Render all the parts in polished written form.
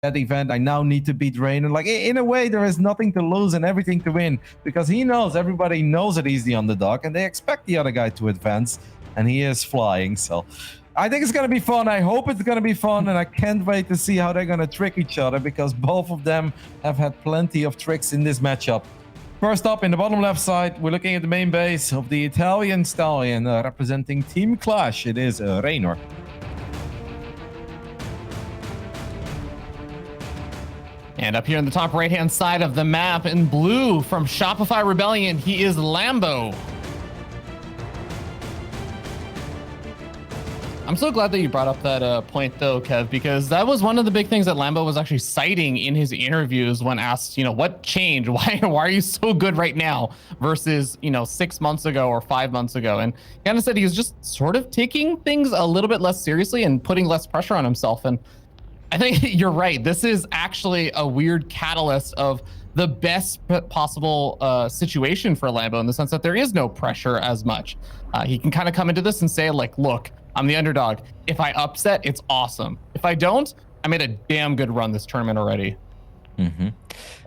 that event. I now need to beat Reynor. Like, in a way, there is nothing to lose and everything to win, because he knows, everybody knows that he's the underdog, and they expect the other guy to advance, and he is flying. So I think it's going to be fun. I hope it's going to be fun, and I can't wait to see how they're going to trick each other, because both of them have had plenty of tricks in this matchup. First up, in the bottom left side, we're looking at the main base of the Italian Stallion, representing Team Clash. It is Reynor. And up here in the top right-hand side of the map in blue from Shopify Rebellion, he is Lambo. I'm so glad that you brought up that point though, Kev, because that was one of the big things that Lambo was actually citing in his interviews when asked, you know, what changed? Why are you so good right now versus, you know, 6 months ago or 5 months ago? And he kind of said he was just sort of taking things a little bit less seriously and putting less pressure on himself. And I think you're right. This is actually a weird catalyst of the best possible situation for Lambo, in the sense that there is no pressure as much. He can kind of come into this and say, like, look, I'm the underdog. If I upset, it's awesome. If I don't, I made a damn good run this tournament already.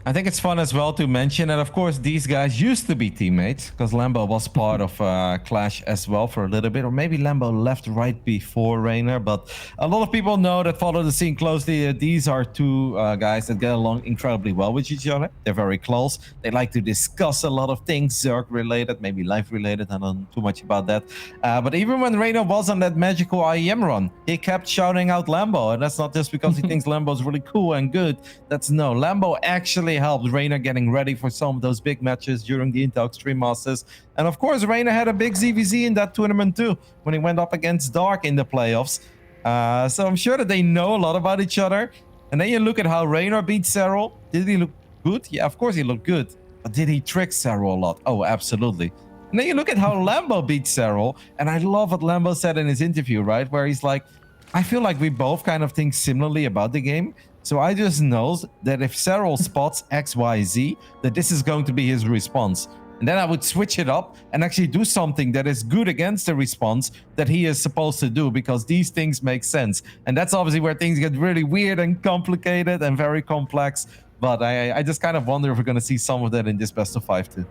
I think it's fun as well to mention that, of course, these guys used to be teammates, because Lambo was part of Clash as well for a little bit, or maybe Lambo left right before Reynor. But a lot of people know, that follow the scene closely, these are two guys that get along incredibly well with each other. They're very close. They like to discuss a lot of things, Zerg related, maybe life related. I don't know too much about that. But even when Reynor was on that magical IEM run, he kept shouting out Lambo, and that's not just because he thinks Lambo's really cool and good. That's no, Lambo actually helped Reynor getting ready for some of those big matches during the Intel Extreme Masters. And of course, Reynor had a big ZVZ in that tournament too, when he went up against Dark in the playoffs. So I'm sure that they know a lot about each other. And then you look at how Reynor beat Serral. Did he look good? Yeah, of course he looked good. But did he trick Serral a lot? Oh, absolutely. And then you look at how Lambo beat Serral. And I love what Lambo said in his interview, right? Where he's like, I feel like we both kind of think similarly about the game. So I just know that if Serral spots XYZ, that this is going to be his response. And then I would switch it up and actually do something that is good against the response that he is supposed to do, because these things make sense. And that's obviously where things get really weird and complicated and very complex. But I just kind of wonder if we're going to see some of that in this best of 5 too.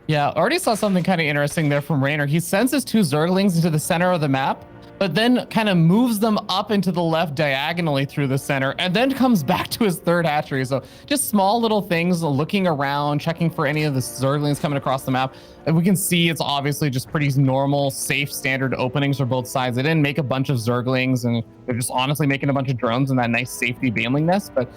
Yeah, already saw something kind of interesting there from Reynor. He sends his 2 Zerglings into the center of the map, but then kind of moves them up into the left diagonally through the center, and then comes back to his 3rd hatchery. So just small little things, looking around, checking for any of the Zerglings coming across the map. And we can see it's obviously just pretty normal, safe, standard openings for both sides. They didn't make a bunch of Zerglings, and they're just honestly making a bunch of drones in that nice safety baneling nest. But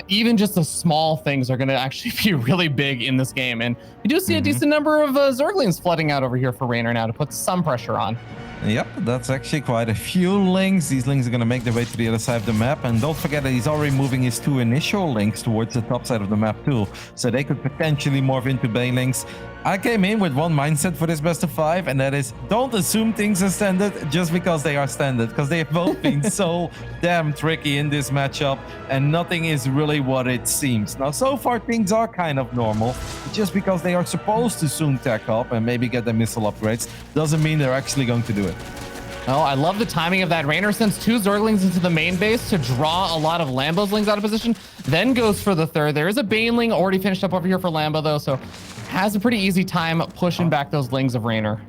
even just the small things are going to actually be really big in this game. And we do see a decent number of Zerglings flooding out over here for Reynor now to put some pressure on. Yep, that's actually quite a few links. These links are going to make their way to the other side of the map. And don't forget that he's already moving his 2 initial links towards the top side of the map too. So they could potentially morph into banelings. I came in with one mindset for this best of 5, and that is, don't assume things are standard just because they are standard, because they have both been so damn tricky in this matchup, and nothing is really what it seems. Now, so far, things are kind of normal. Just because they are supposed to soon tech up and maybe get their missile upgrades doesn't mean they're actually going to do it. Oh, I love the timing of that. Reynor sends 2 Zerglings into the main base to draw a lot of Lambo's lings out of position, then goes for the 3rd. There is a baneling already finished up over here for Lambo, though, so has a pretty easy time pushing back those lings of Reynor.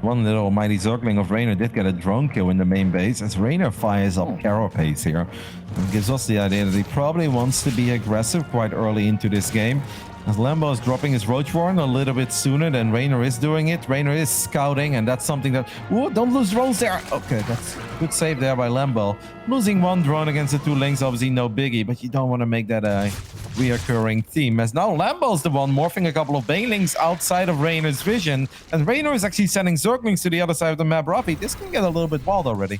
One little mighty Zergling of Reynor did get a drone kill in the main base, as Reynor fires up Carapace here. It gives us the idea that he probably wants to be aggressive quite early into this game. As Lambo is dropping his Roach Warren a little bit sooner than Reynor is doing it. Reynor is scouting, and that's something that... Ooh, don't lose drones there. Okay, that's good save there by Lambo. Losing 1 drone against the 2 links, obviously no biggie, but you don't want to make that a reoccurring theme. As now Lambo's the one morphing a couple of banelings outside of Reynor's vision, and Reynor is actually sending Zerglings to the other side of the map. Ruffy, this can get a little bit wild already.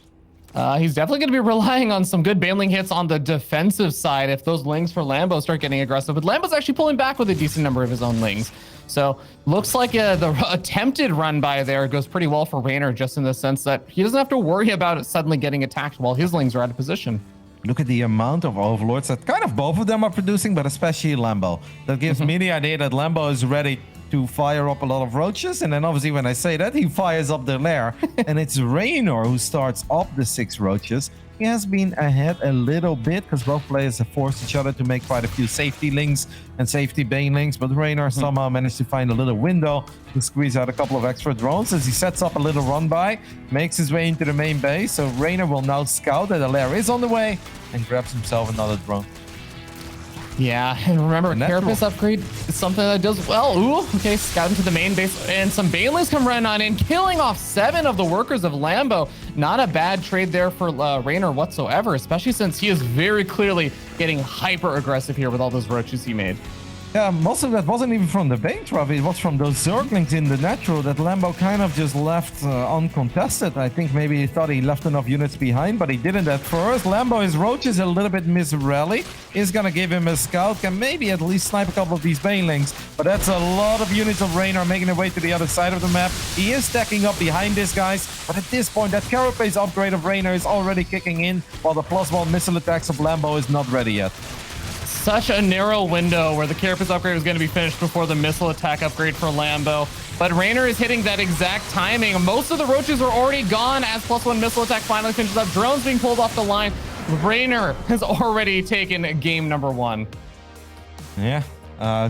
He's definitely going to be relying on some good baneling hits on the defensive side if those lings for Lambo start getting aggressive. But Lambo's actually pulling back with a decent number of his own lings. So looks like the attempted run by there goes pretty well for Reynor, just in the sense that he doesn't have to worry about it suddenly getting attacked while his lings are out of position. Look at the amount of overlords that kind of both of them are producing, but especially Lambo. That gives me the idea that Lambo is ready to fire up a lot of roaches. And then obviously when I say that, he fires up the lair. And it's Reynor who starts up the 6 roaches. He has been ahead a little bit because both players have forced each other to make quite a few safety links and safety banelings, but Reynor somehow managed to find a little window to squeeze out a couple of extra drones as he sets up a little run by, makes his way into the main base. So Reynor will now scout that the lair is on the way and grabs himself another drone. Yeah, and remember, Carapace upgrade is something that does well. Ooh, okay, scout into the main base, and some banelings come running on in, killing off 7 of the workers of Lambo. Not a bad trade there for Reynor whatsoever, especially since he is very clearly getting hyper aggressive here with all those roaches he made. Yeah, most of that wasn't even from the Bane trophy. It was from those Zerglings in the natural that Lambo kind of just left uncontested. I think maybe he thought he left enough units behind, but he didn't at first. Lambo, his roaches a little bit misrally. Is going to give him a scout. Can maybe at least snipe a couple of these Banelings. But that's a lot of units of Reynor making their way to the other side of the map. He is stacking up behind this, guys. But at this point, that Carapace upgrade of Reynor is already kicking in, while the +1 missile attacks of Lambo is not ready yet. Such a narrow window where the Carapace upgrade was going to be finished before the missile attack upgrade for Lambo. But Reynor is hitting that exact timing. Most of the roaches are already gone as +1 missile attack finally finishes up. Drones being pulled off the line. Reynor has already taken game number 1. Yeah,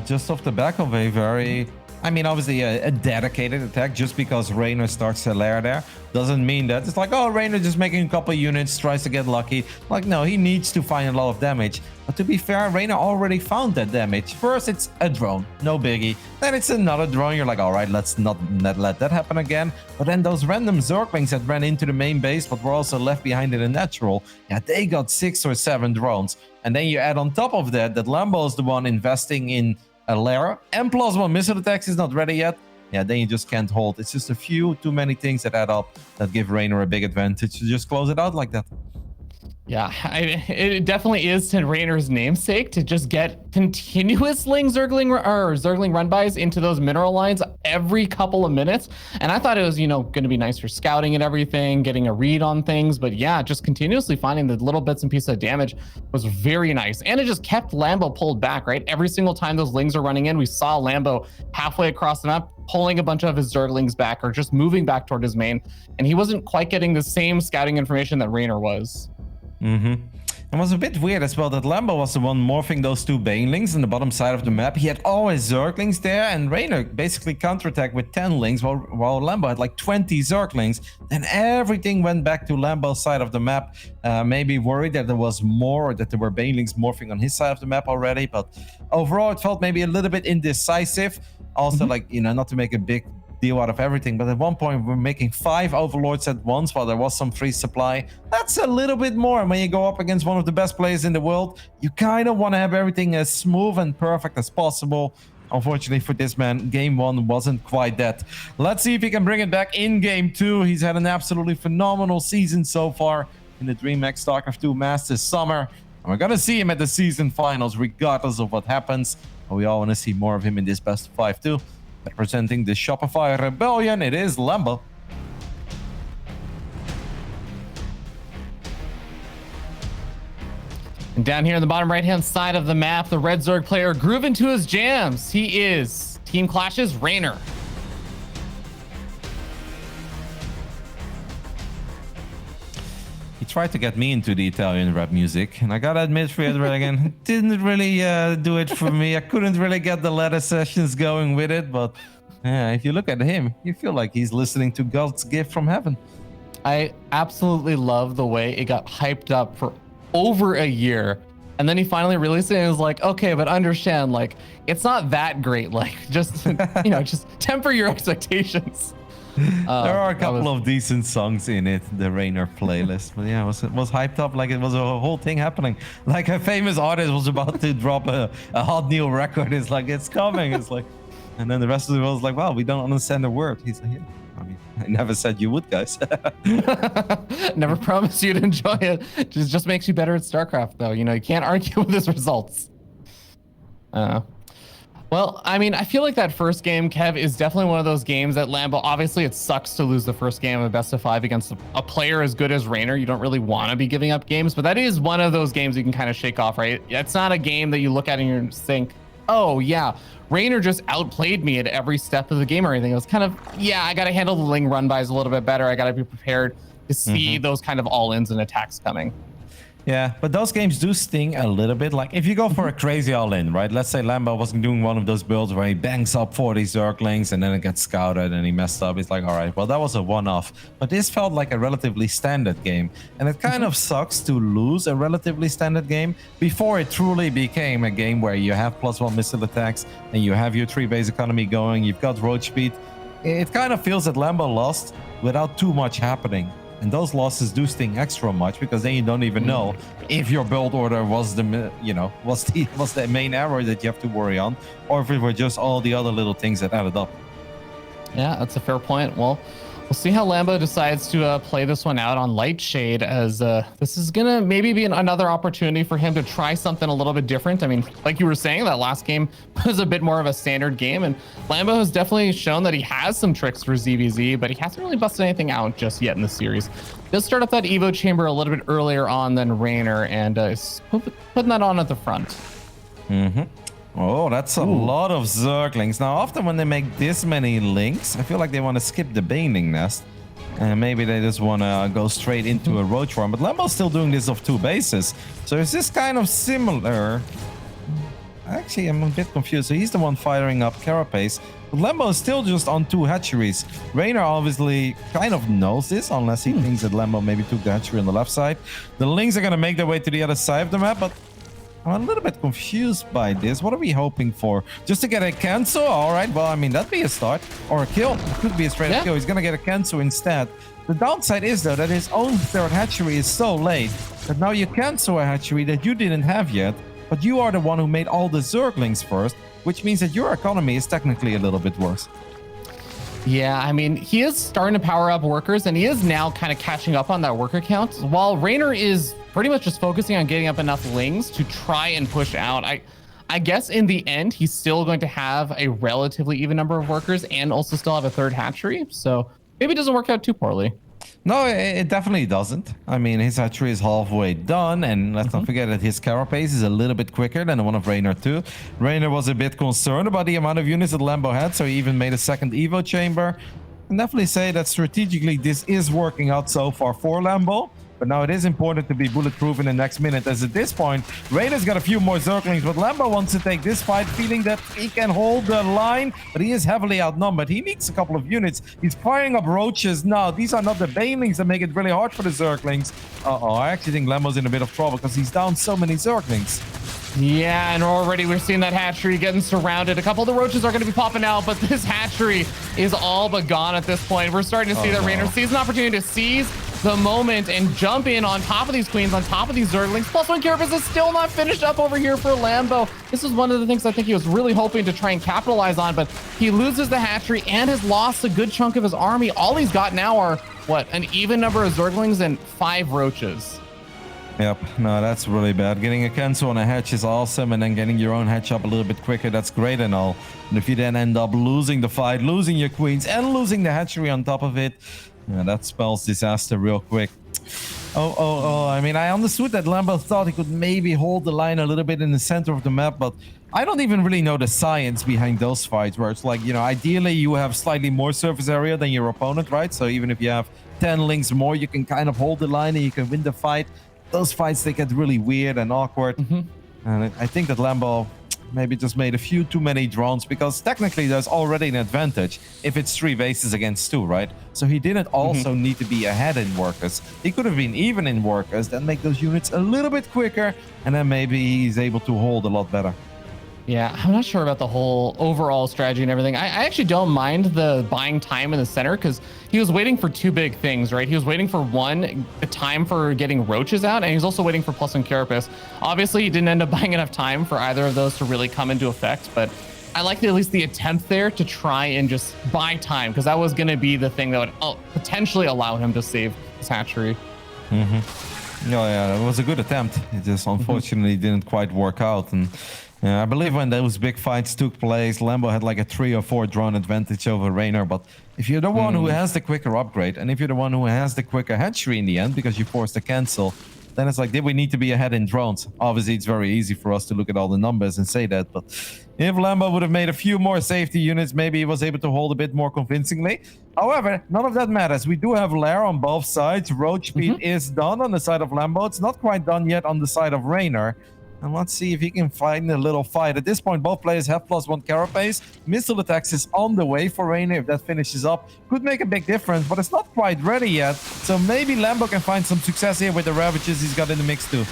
just off the back of a very... I mean, obviously a dedicated attack. Just because Reynor starts a lair there doesn't mean that it's like, oh, Reynor just making a couple units, tries to get lucky. Like, no, he needs to find a lot of damage. But to be fair, Reynor already found that damage. First, it's a drone, no biggie. Then it's another drone. You're like, all right, let's not let that happen again. But then those random Zerglings that ran into the main base, but were also left behind in the natural, yeah, they got 6 or 7 drones. And then you add on top of that Lambo is the one investing in a lair, and +1 missile attacks is not ready yet. Yeah, then you just can't hold. It's just a few too many things that add up that give Reynor a big advantage to just close it out like that. Yeah, it definitely is to Reynor's namesake to just get continuous Zergling run-bys into those mineral lines every couple of minutes. And I thought it was, going to be nice for scouting and everything, getting a read on things. But yeah, just continuously finding the little bits and pieces of damage was very nice. And it just kept Lambo pulled back, right? Every single time those lings are running in, we saw Lambo halfway across the map pulling a bunch of his Zerglings back or just moving back toward his main. And he wasn't quite getting the same scouting information that Reynor was. It was a bit weird as well that Lambo was the one morphing those 2 Banelings on the bottom side of the map. He had all his Zerglings there, and Reynor basically counterattacked with 10 lings, while Lambo had like 20 Zerglings. Then everything went back to Lambo's side of the map. Maybe worried that there was more, or that there were Banelings morphing on his side of the map already. But overall, it felt maybe a little bit indecisive. Also, like, not to make a big deal out of everything, but at one point we're making 5 overlords at once while there was some free supply. That's a little bit more. And when you go up against one of the best players in the world, you kind of want to have everything as smooth and perfect as possible. Unfortunately for this man, game 1 wasn't quite that. Let's see if he can bring it back in game 2. He's had an absolutely phenomenal season so far in the DreamHack StarCraft 2 Masters Summer, and we're gonna see him at the season finals regardless of what happens. And we all want to see more of him in this best of 5 too. Representing the Shopify Rebellion, it is Lambo. And down here in the bottom right-hand side of the map, the Red Zerg player grooving to his jams. He is Team Clash's Reynor. He tried to get me into the Italian rap music, and I gotta admit, Fredrigan, didn't really do it for me. I couldn't really get the ladder sessions going with it, but if you look at him, you feel like he's listening to God's gift from heaven. I absolutely love the way it got hyped up for over a year, and then he finally released it and was like, okay, but understand, like, it's not that great. Like, just, just temper your expectations. There are a couple of decent songs in it, the Reynor playlist, but yeah, it was hyped up like it was a whole thing happening. Like a famous artist was about to drop a hot new record. It's like, it's coming. It's like, and then the rest of the world was like, wow, we don't understand a word. He's like, yeah, I mean, I never said you would, guys. Never promised you to enjoy it. It just makes you better at StarCraft, though. You can't argue with his results. Well, I mean, I feel like that first game, Kev, is definitely one of those games that Lambo, obviously it sucks to lose the first game of a best of 5 against a player as good as Reynor. You don't really want to be giving up games, but that is one of those games you can kind of shake off, right? It's not a game that you look at and you think, oh yeah, Reynor just outplayed me at every step of the game or anything. It was kind of, yeah, I got to handle the Ling run bys a little bit better. I got to be prepared to see those kind of all-ins and attacks coming. Yeah, but those games do sting a little bit. Like if you go for a crazy all-in, right? Let's say Lambo wasn't doing one of those builds where he bangs up 40 Zerglings and then it gets scouted and he messed up. It's like, all right, well, that was a one-off. But this felt like a relatively standard game. And it kind of sucks to lose a relatively standard game before it truly became a game where you have +1 missile attacks and you have your 3 base economy going. You've got road speed. It kind of feels that Lambo lost without too much happening. And those losses do sting extra much because then you don't even know if your build order was the, you know, was the main error that you have to worry on, or if it were just all the other little things that added up. Yeah, that's a fair point. Well, we'll see how Lambo decides to play this one out on Lightshade, as this is gonna maybe be another opportunity for him to try something a little bit different. I mean, like you were saying, that last game was a bit more of a standard game, and Lambo has definitely shown that he has some tricks for ZVZ, but he hasn't really busted anything out just yet in the series. Does start up that Evo chamber a little bit earlier on than Reynor, and is putting that on at the front. Oh, that's a lot of Zerglings. Now, often when they make this many links, I feel like they want to skip the Baning Nest. And maybe they just want to go straight into a Roach Farm. But Lambo's still doing this off 2 bases. So is this kind of similar? Actually, I'm a bit confused. So he's the one firing up Carapace. But Lambo is still just on 2 hatcheries. Reynor obviously kind of knows this, unless he thinks that Lambo maybe took the hatchery on the left side. The Lings are going to make their way to the other side of the map, but I'm a little bit confused by this. What are we hoping for? Just to get a cancel? All right, well, I mean, that'd be a start. Or a kill. It could be a straight up kill. He's going to get a cancel instead. The downside is, though, that his own 3rd hatchery is so late that now you cancel a hatchery that you didn't have yet, but you are the one who made all the Zerglings first, which means that your economy is technically a little bit worse. Yeah, I mean, he is starting to power up workers, and he is now kind of catching up on that worker count, while Reynor is pretty much just focusing on getting up enough Lings to try and push out. I guess in the end, he's still going to have a relatively even number of workers and also still have a 3rd hatchery, so maybe it doesn't work out too poorly. No, it definitely doesn't. I mean, his hatchery is halfway done, and let's not forget that his Carapace is a little bit quicker than the one of Reynor too. Reynor was a bit concerned about the amount of units that Lambo had, so he even made a 2nd Evo chamber. I can definitely say that strategically this is working out so far for Lambo. But now it is important to be bulletproof in the next minute, as at this point, Reynor's got a few more Zerglings, but Lambo wants to take this fight, feeling that he can hold the line, but he is heavily outnumbered. He needs a couple of units. He's firing up Roaches now. These are not the Banelings that make it really hard for the Zerglings. I actually think Lambo's in a bit of trouble because he's down so many Zerglings. Yeah, and already we're seeing that hatchery getting surrounded. A couple of the Roaches are going to be popping out, but this hatchery is all but gone at this point. We're starting to see that Reynor sees an opportunity to seize the moment and jump in on top of these Queens, on top of these Zerglings. +1 Carapace is still not finished up over here for Lambo. This is one of the things I think he was really hoping to try and capitalize on, but he loses the hatchery and has lost a good chunk of his army. All he's got now are, what, an even number of Zerglings and 5 Roaches. Yep, no, that's really bad. Getting a cancel on a hatch is awesome, and then getting your own hatch up a little bit quicker, that's great and all. And if you then end up losing the fight, losing your queens, and losing the hatchery on top of it, yeah, that spells disaster real quick. I mean, I understood that Lambo thought he could maybe hold the line a little bit in the center of the map, but I don't even really know the science behind those fights, where it's like, you know, ideally you have slightly more surface area than your opponent, right? So even if you have 10 links more, you can kind of hold the line and you can win the fight. Those fights, they get really weird and awkward. And I think that Lambo maybe just made a few too many drones, because technically there's already an advantage if it's 3 bases against 2, right? So he didn't also need to be ahead in workers. He could have been even in workers, then make those units a little bit quicker, and then maybe he's able to hold a lot better. Yeah, I'm not sure about the whole overall strategy and everything. I actually don't mind the buying time in the center, because he was waiting for 2 big things, right? He was waiting for, one, the time for getting Roaches out, and he was also waiting for +1 Carapace. Obviously, he didn't end up buying enough time for either of those to really come into effect, but I like at least the attempt there to try and just buy time, because that was going to be the thing that would potentially allow him to save his hatchery. No, yeah, it was a good attempt. It just unfortunately didn't quite work out. And I believe when those big fights took place, Lambo had like a 3 or 4 drone advantage over Reynor. But if you're the one who has the quicker upgrade, and if you're the one who has the quicker hatchery in the end, because you forced a cancel, then it's like, did we need to be ahead in drones? Obviously, it's very easy for us to look at all the numbers and say that, but if Lambo would have made a few more safety units, maybe he was able to hold a bit more convincingly. However, none of that matters. We do have Lair on both sides. Road speed is done on the side of Lambo. It's not quite done yet on the side of Reynor. And let's see if he can find a little fight. At this point, both players have +1 carapace. Missile attacks is on the way for Reynor. If that finishes up, could make a big difference, but it's not quite ready yet. So maybe Lambo can find some success here with the Ravages he's got in the mix too.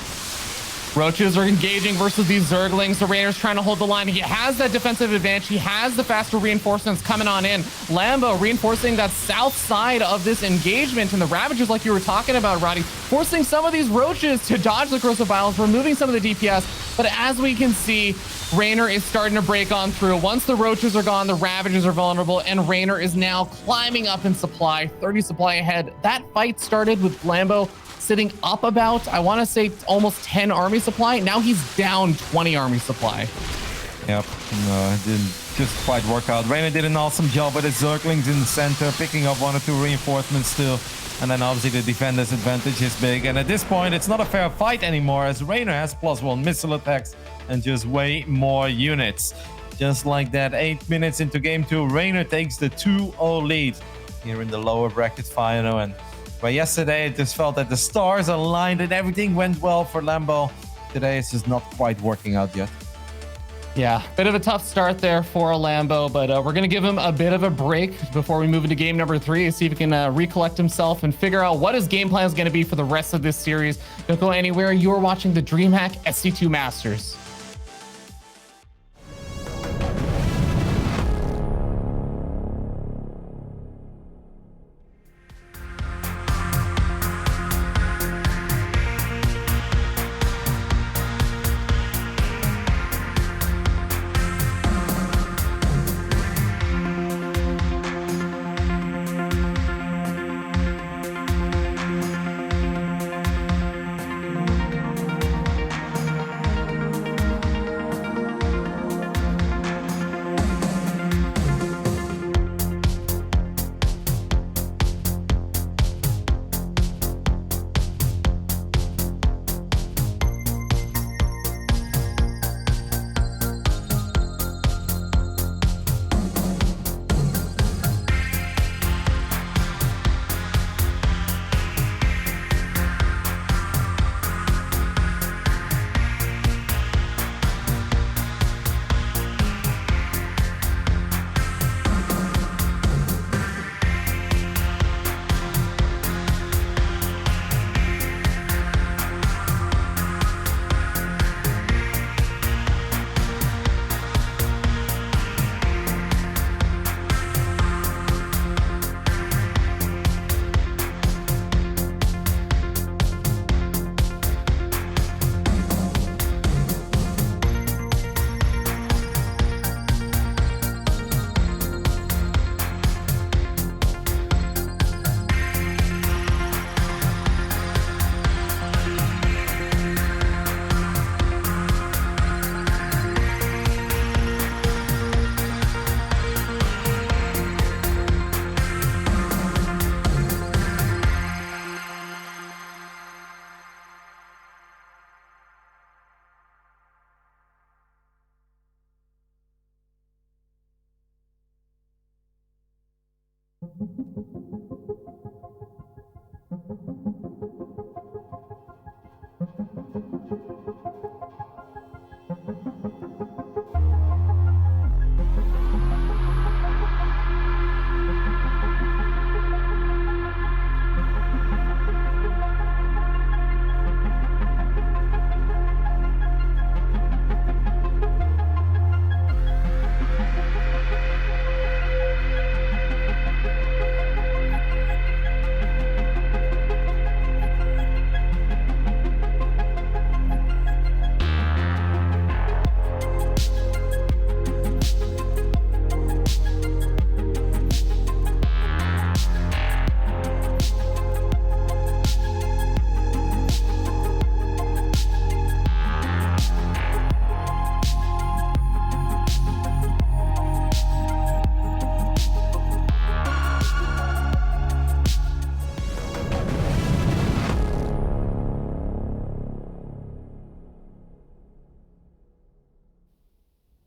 Roaches are engaging versus these Zerglings. So Reynor's trying to hold the line. He has that defensive advantage. He has the faster reinforcements coming on in. Lambo reinforcing that south side of this engagement, and the Ravagers, like you were talking about, Roddy, forcing some of these Roaches to dodge the Corrosive Vials, removing some of the DPS. But as we can see, Reynor is starting to break on through. Once the Roaches are gone, the Ravagers are vulnerable, and Reynor is now climbing up in supply, 30 supply ahead. That fight started with Lambo sitting up about, I want to say, almost 10 army supply. Now he's down 20 army supply. Yep, no, it didn't just quite work out. Reynor did an awesome job with his Zerglings in the center, picking up 1 or 2 reinforcements still. And then obviously the defender's advantage is big. And at this point, it's not a fair fight anymore, as Reynor has +1 missile attacks and just way more units. Just like that, 8 minutes into game 2, Reynor takes the 2-0 lead here in the lower bracket final. And but yesterday, it just felt that the stars aligned and everything went well for Lambo. Today, it's just not quite working out yet. Yeah, bit of a tough start there for Lambo, but we're going to give him a bit of a break before we move into game number 3, see if he can recollect himself and figure out what his game plan is going to be for the rest of this series. Don't go anywhere. You're watching the DreamHack SC2 Masters.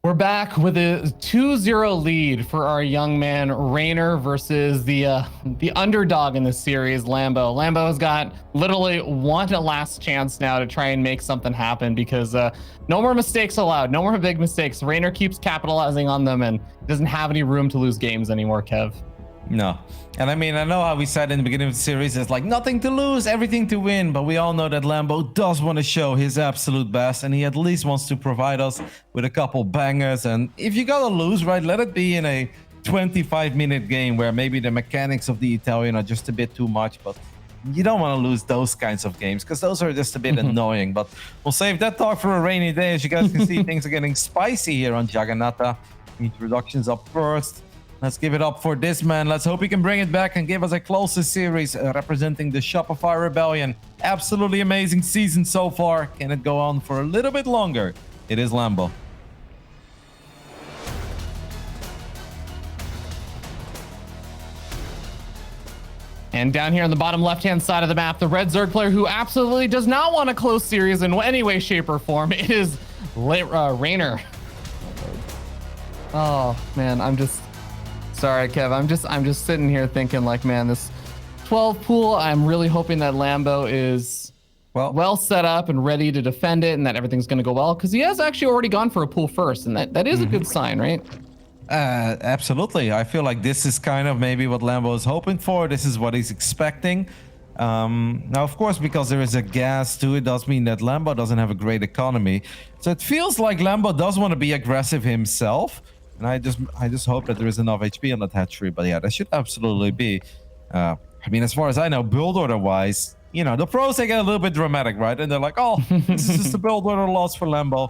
We're back with a 2-0 lead for our young man Reynor versus the underdog in this series, Lambo. Lambo has got literally one last chance now to try and make something happen because no more mistakes allowed, no more big mistakes. Reynor keeps capitalizing on them and doesn't have any room to lose games anymore, Kev. No. And I mean, I know how we said in the beginning of the series, it's like nothing to lose, everything to win. But we all know that Lambo does want to show his absolute best. And he at least wants to provide us with a couple bangers. And if you gotta lose, right, let it be in a 25-minute game where maybe the mechanics of the Italian are just a bit too much. But you don't want to lose those kinds of games because those are just a bit annoying. But we'll save that talk for a rainy day. As you guys can see, things are getting spicy here on Jagannatha. Introductions up first. Let's give it up for this man. Let's hope he can bring it back and give us a closer series representing the Shopify Rebellion. Absolutely amazing season so far. Can it go on for a little bit longer? It is Lambo. And down here on the bottom left-hand side of the map, the red Zerg player who absolutely does not want a close series in any way, shape, or form is Reynor. Oh man, sorry, Kev. I'm just sitting here thinking like, man, this 12 pool, I'm really hoping that Lambo is well set up and ready to defend it and that everything's going to go well because he has actually already gone for a pool first. And that is a good sign, right? Absolutely. I feel like this is kind of maybe what Lambo is hoping for. This is what he's expecting. Now, of course, because there is a gas too, it does mean that Lambo doesn't have a great economy. So it feels like Lambo does want to be aggressive himself. And I just hope that there is enough HP on that hatchery. But yeah, there should absolutely be. I mean, as far as I know, build order wise, you know, the pros, they get a little bit dramatic, right? And they're like, oh, this is just a build order loss for Lambo,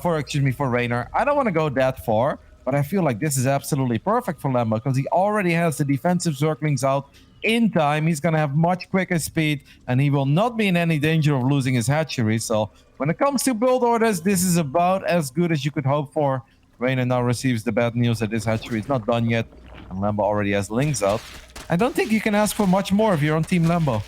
for Reynor. I don't want to go that far, but I feel like this is absolutely perfect for Lambo because he already has the defensive Zerglings out in time. He's going to have much quicker speed and he will not be in any danger of losing his hatchery. So when it comes to build orders, this is about as good as you could hope for. Reynor now receives the bad news that this hatchery is not done yet, and Lambo already has Lings out. I don't think you can ask for much more if you're on Team Lambo.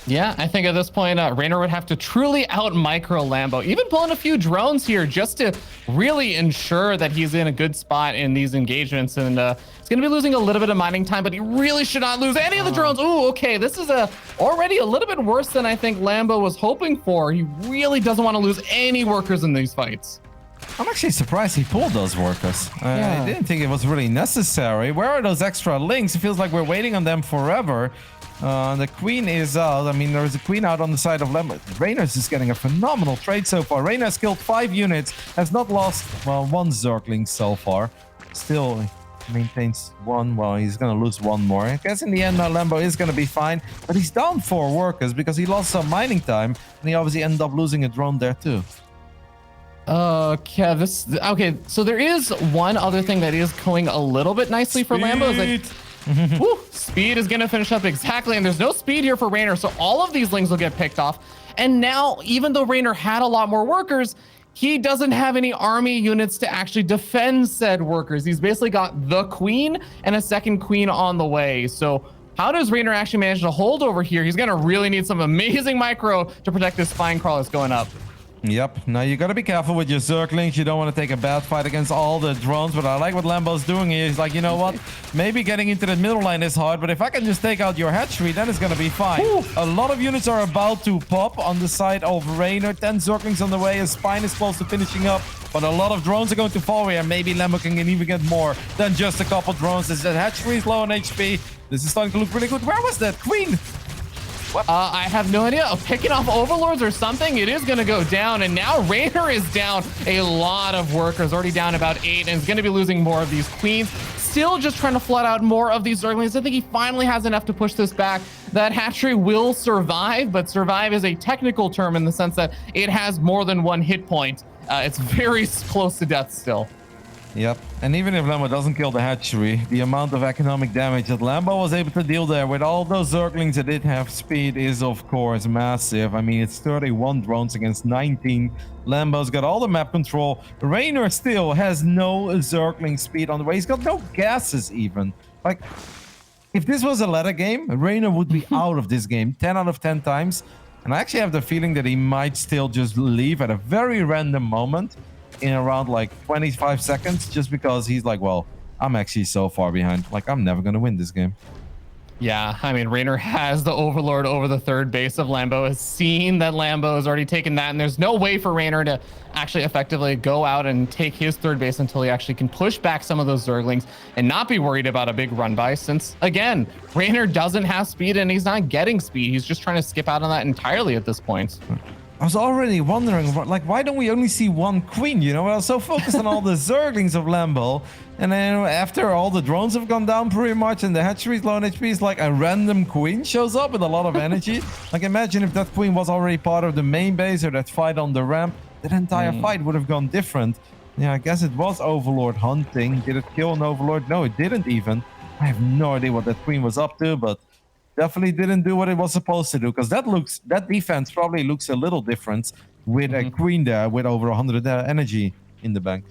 Yeah, I think at this point, Reynor would have to truly out-micro Lambo, even pulling a few drones here just to really ensure that he's in a good spot in these engagements. And he's going to be losing a little bit of mining time, but he really should not lose any of the drones. Ooh, okay, this is already a little bit worse than I think Lambo was hoping for. He really doesn't want to lose any workers in these fights. I'm actually surprised he pulled those workers. Yeah. I didn't think it was really necessary. Where are those extra links? It feels like we're waiting on them forever. The queen is out. I mean, there's a queen out on the side of Lambo. Reynor's just getting a phenomenal trade so far. Reynor has killed 5 units, has not lost, well, 1 Zergling so far. Still maintains 1. Well, he's going to lose 1 more. I guess in the end, Lambo is going to be fine. But he's down 4 workers because he lost some mining time. And he obviously ended up losing a drone there too. Okay, so there is one other thing that is going a little bit nicely for Lambo. Is like, woo, speed is going to finish up exactly, and there's no speed here for Reynor, so all of these Lings will get picked off. And now, even though Reynor had a lot more workers, he doesn't have any army units to actually defend said workers. He's basically got the queen and a second queen on the way. So how does Reynor actually manage to hold over here? He's going to really need some amazing micro to protect this spine crawl that's going up. Yep. Now you gotta be careful with your Zerglings. You don't want to take a bad fight against all the drones, but I like what Lambo's doing here. He's like, you know what? Maybe getting into the middle line is hard, but if I can just take out your hatchery, then it's gonna be fine. Ooh. A lot of units are about to pop on the side of Reynor. 10 Zerglings on the way. His spine is close to finishing up, but a lot of drones are going to fall here. Maybe Lambo can even get more than just a couple drones. This hatchery is low on HP. This is starting to look really good. Where was that queen? I have no idea. Picking off overlords or something. It is going to go down. And now Reynor is down a lot of workers, already down about 8, and is going to be losing more of these queens. Still just trying to flood out more of these Zerglings. I think he finally has enough to push this back. That hatchery will survive, but survive is a technical term in the sense that it has more than 1 hit point. It's very close to death still. Yep, and even if Lambo doesn't kill the hatchery, the amount of economic damage that Lambo was able to deal there with all those Zerglings that did have speed is, of course, massive. I mean, it's 31 drones against 19. Lambo's got all the map control. Reynor still has no Zergling speed on the way. He's got no gases even. Like, if this was a ladder game, Reynor would be out of this game 10 out of 10 times. And I actually have the feeling that he might still just leave at a very random moment. in around like 25 seconds just because he's like, well, I'm actually so far behind. Like, I'm never going to win this game. Yeah, I mean, Reynor has the Overlord over the third base of Lambo, has seen that Lambo has already taken that, and there's no way for Reynor to actually effectively go out and take his third base until he actually can push back some of those Zerglings and not be worried about a big run by, since, again, Reynor doesn't have speed and he's not getting speed. He's just trying to skip out on that entirely at this point. I was already wondering, like, why don't we only see one queen? You know, I was so focused on all the Zerglings of Lambo. And then after all the drones have gone down pretty much and the hatchery's low on HP, it's like a random queen shows up with a lot of energy. Like, imagine if that queen was already part of the main base or that fight on the ramp. That entire fight would have gone different. Yeah, I guess it was Overlord hunting. Did it kill an Overlord? No, it didn't even. I have no idea what that queen was up to, but definitely didn't do what it was supposed to do, because that defense probably looks a little different with a queen there with over 100 energy in the bank.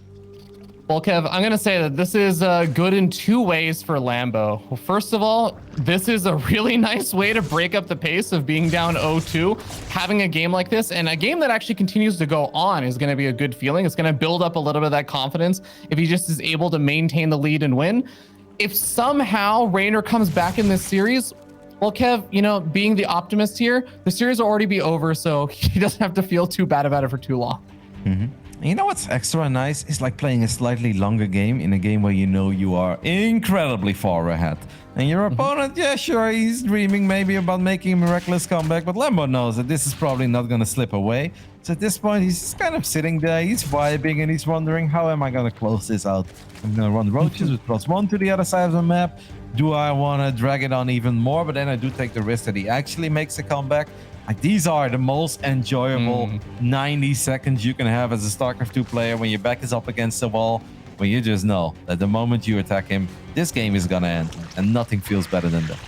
Well, Kev, I'm going to say that this is good in two ways for Lambo. Well, first of all, this is a really nice way to break up the pace of being down 0-2. Having a game like this, and a game that actually continues to go on, is going to be a good feeling. It's going to build up a little bit of that confidence if he just is able to maintain the lead and win. If somehow Reynor comes back in this series, well, Kev, you know, being the optimist here, the series will already be over, so he doesn't have to feel too bad about it for too long. You know what's extra nice? It's like playing a slightly longer game in a game where you know you are incredibly far ahead. And your opponent, yeah, sure, he's dreaming maybe about making a miraculous comeback, but Lambo knows that this is probably not going to slip away. So at this point, he's just kind of sitting there, he's vibing, and he's wondering, how am I going to close this out? I'm going to run roaches with +1 to the other side of the map. Do I want to drag it on even more? But then I do take the risk that he actually makes a comeback. Like, these are the most enjoyable 90 seconds you can have as a StarCraft 2 player when your back is up against the wall, when you just know that the moment you attack him, this game is going to end, and nothing feels better than that.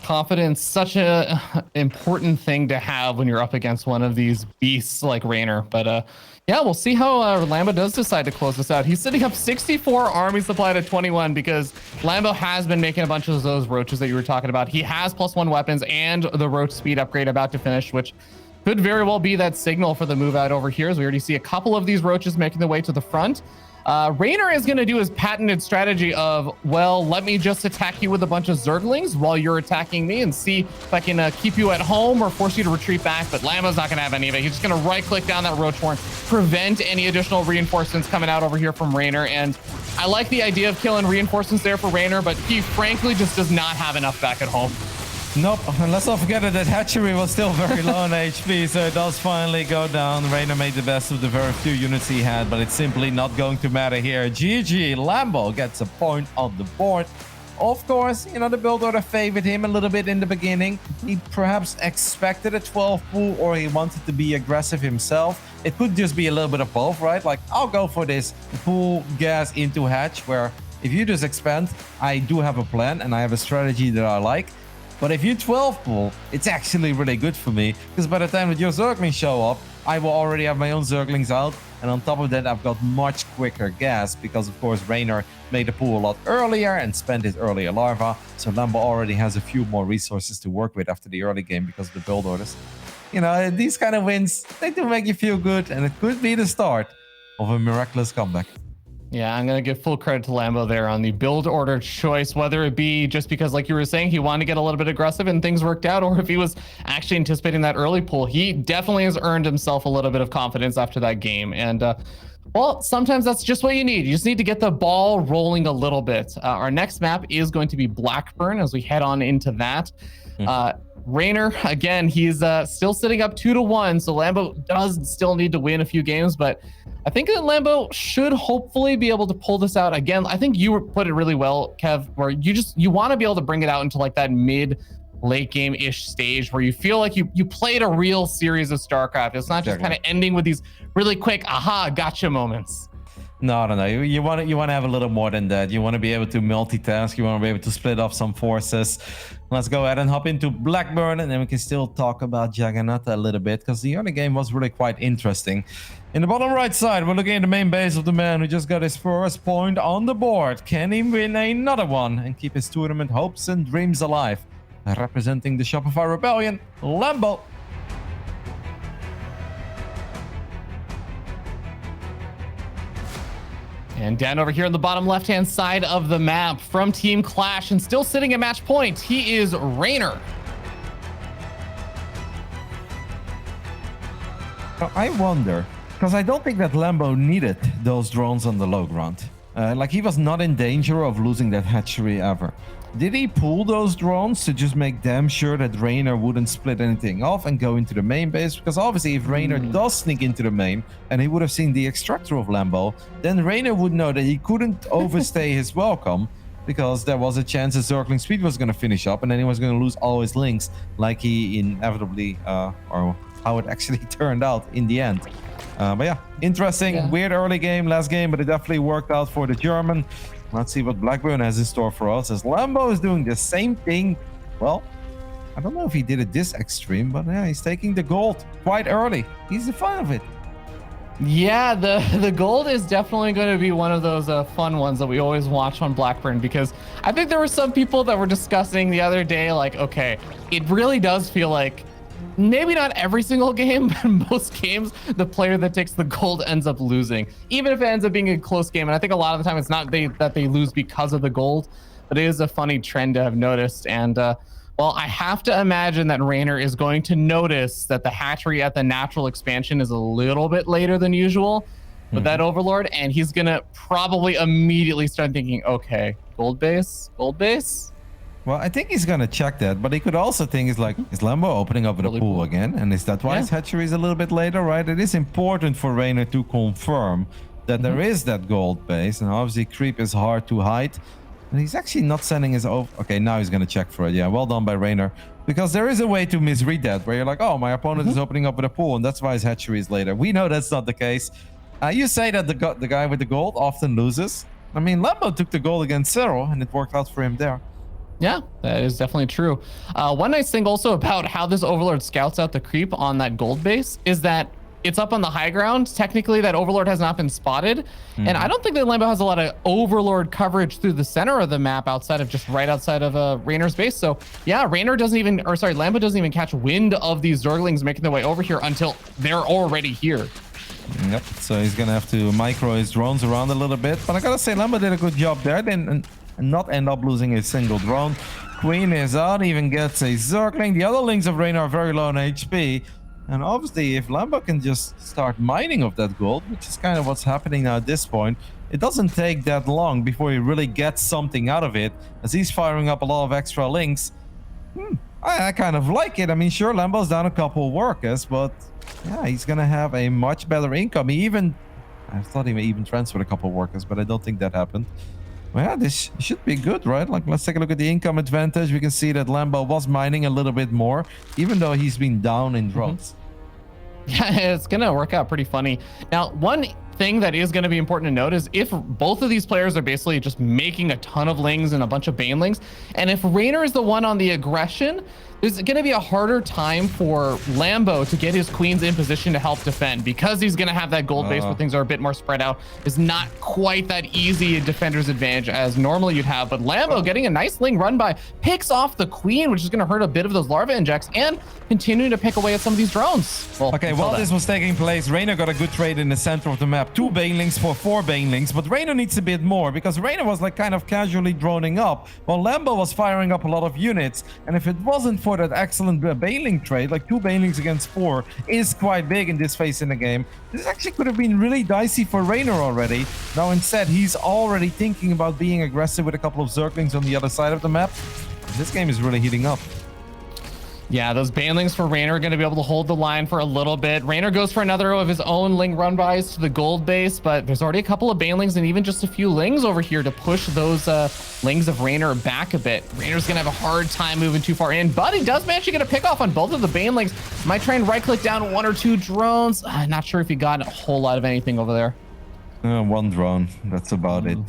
Confidence, such a important thing to have when you're up against one of these beasts like Reynor. But yeah, we'll see how Lambo does decide to close this out. He's sitting up 64 army supply to 21 because Lambo has been making a bunch of those roaches that you were talking about. He has +1 weapons and the roach speed upgrade about to finish, which could very well be that signal for the move out over here, as we already see a couple of these roaches making their way to the front. Reynor is going to do his patented strategy of, well, let me just attack you with a bunch of Zerglings while you're attacking me and see if I can keep you at home or force you to retreat back. But Lambo's not going to have any of it. He's just going to right-click down that roach horn, prevent any additional reinforcements coming out over here from Reynor. And I like the idea of killing reinforcements there for Reynor, but he frankly just does not have enough back at home. Nope, and let's not forget that hatchery was still very low on HP, so it does finally go down. Reynor made the best of the very few units he had, but it's simply not going to matter here. GG, Lambo gets a point on the board. Of course, you know, the build order favored him a little bit in the beginning. He perhaps expected a 12 pool, or he wanted to be aggressive himself. It could just be a little bit of both, right? Like, I'll go for this pool gas into hatch, where if you just expand, I do have a plan and I have a strategy that I like. But if you 12 pull, it's actually really good for me, because by the time that your Zerglings show up, I will already have my own Zerglings out. And on top of that, I've got much quicker gas, because of course Reynor made the pool a lot earlier and spent his earlier larva. So Lambo already has a few more resources to work with after the early game because of the build orders. You know, these kind of wins, they do make you feel good, and it could be the start of a miraculous comeback. Yeah, I'm going to give full credit to Lambo there on the build order choice, whether it be just because, like you were saying, he wanted to get a little bit aggressive and things worked out, or if he was actually anticipating that early pull. He definitely has earned himself a little bit of confidence after that game. And, well, sometimes that's just what you need. You just need to get the ball rolling a little bit. Our next map is going to be Blackburn as we head on into that. Reynor, again, he's still sitting up 2-1, so Lambo does still need to win a few games, but I think that Lambo should hopefully be able to pull this out. Again, I think you put it really well, Kev, where you want to be able to bring it out into like that mid-late game-ish stage where you feel like you played a real series of StarCraft. It's not just kind of ending with these really quick, aha, gotcha moments. No. You want to have a little more than that. You want to be able to multitask. You want to be able to split off some forces. Let's go ahead and hop into Blackburn, and then we can still talk about Juggernaut a little bit, because the early game was really quite interesting. In the bottom right side, we're looking at the main base of the man who just got his first point on the board. Can he win another one and keep his tournament hopes and dreams alive? Representing the Shopify Rebellion, Lambo. And down over here on the bottom left-hand side of the map from Team Clash and still sitting at match point, he is Reynor. I wonder, because I don't think that Lambo needed those drones on the low ground. Like, he was not in danger of losing that hatchery ever. Did he pull those drones to just make damn sure that Reynor wouldn't split anything off and go into the main base? Because obviously if Reynor does sneak into the main and he would have seen the extractor of Lambo, then Reynor would know that he couldn't overstay his welcome, because there was a chance that circling speed was going to finish up and then he was going to lose all his links, like he inevitably, or how it actually turned out in the end. But yeah, interesting, weird early game, last game, but it definitely worked out for the German. Let's see what Blackburn has in store for us, as Lambo is doing the same thing. Well, I don't know if he did it this extreme, but yeah, he's taking the gold quite early. He's the fun of it. Yeah, the gold is definitely going to be one of those fun ones that we always watch on Blackburn, because I think there were some people that were discussing the other day, like, okay, it really does feel like maybe not every single game, but most games, the player that takes the gold ends up losing, even if it ends up being a close game. And I think a lot of the time it's not that they lose because of the gold, but it is a funny trend to have noticed. And well, I have to imagine that Reynor is going to notice that the hatchery at the natural expansion is a little bit later than usual with that Overlord, and he's gonna probably immediately start thinking, okay, gold base. Well, I think he's gonna check that, but he could also think, is Lambo opening up with a pool again? And is that why his hatchery is a little bit later, right? It is important for Reynor to confirm that there is that gold base, and obviously creep is hard to hide. And he's actually not sending his okay, now he's gonna check for it. Yeah, well done by Reynor, because there is a way to misread that, where you're like, oh, my opponent is opening up with a pool, and that's why his hatchery is later. We know that's not the case. You say that the guy with the gold often loses. I mean, Lambo took the gold against Zero, and it worked out for him there. Yeah, that is definitely true. One nice thing also about how this Overlord scouts out the creep on that gold base is that it's up on the high ground. Technically, that Overlord has not been spotted. And I don't think that Lambo has a lot of Overlord coverage through the center of the map outside of just right outside of Reynor's base. So yeah, Lambo doesn't even catch wind of these Zerglings making their way over here until they're already here. Yep, so he's gonna have to micro his drones around a little bit. But I gotta say, Lambo did a good job there. And not end up losing a single drone. Queen is out, even gets a Zergling. The other links of Reynor are very low on HP. And obviously, if Lambo can just start mining of that gold, which is kind of what's happening now at this point, it doesn't take that long before he really gets something out of it, as he's firing up a lot of extra links. I kind of like it. I mean, sure, Lambo's down a couple of workers, but yeah, he's gonna have a much better income. I thought he may even transfer a couple of workers, but I don't think that happened. Well, yeah, this should be good, right? Like, let's take a look at the income advantage. We can see that Lambo was mining a little bit more, even though he's been down in drones. Yeah, it's going to work out pretty funny. Now, one thing that is going to be important to note is if both of these players are basically just making a ton of lings and a bunch of banelings, and if Reynor is the one on the aggression, there's going to be a harder time for Lambo to get his queens in position to help defend, because he's going to have that gold base where things are a bit more spread out. Is not quite that easy a defender's advantage as normally you'd have, but Lambo getting a nice ling run by picks off the queen, which is going to hurt a bit of those larva injects, and continuing to pick away at some of these drones. Well, okay, while this was taking place, Reynor got a good trade in the center of the map. 2 banelings for 4 banelings, but Reynor needs a bit more, because Reynor was like kind of casually droning up while Lambo was firing up a lot of units. And if it wasn't for that excellent baneling trade, like 2 banelings against 4 is quite big in this phase in the game, this actually could have been really dicey for Reynor already. Now instead, he's already thinking about being aggressive with a couple of Zerglings on the other side of the map. This game is really heating up. Yeah, those banelings for Reynor are going to be able to hold the line for a little bit. Reynor goes for another of his own ling run-bys to the gold base, but there's already a couple of banelings and even just a few lings over here to push those lings of Reynor back a bit. Reynor's going to have a hard time moving too far in, but he does manage to get a pick off on both of the banelings. Might try and right-click down 1 or 2 drones. Not sure if he got a whole lot of anything over there. 1 drone, that's about it.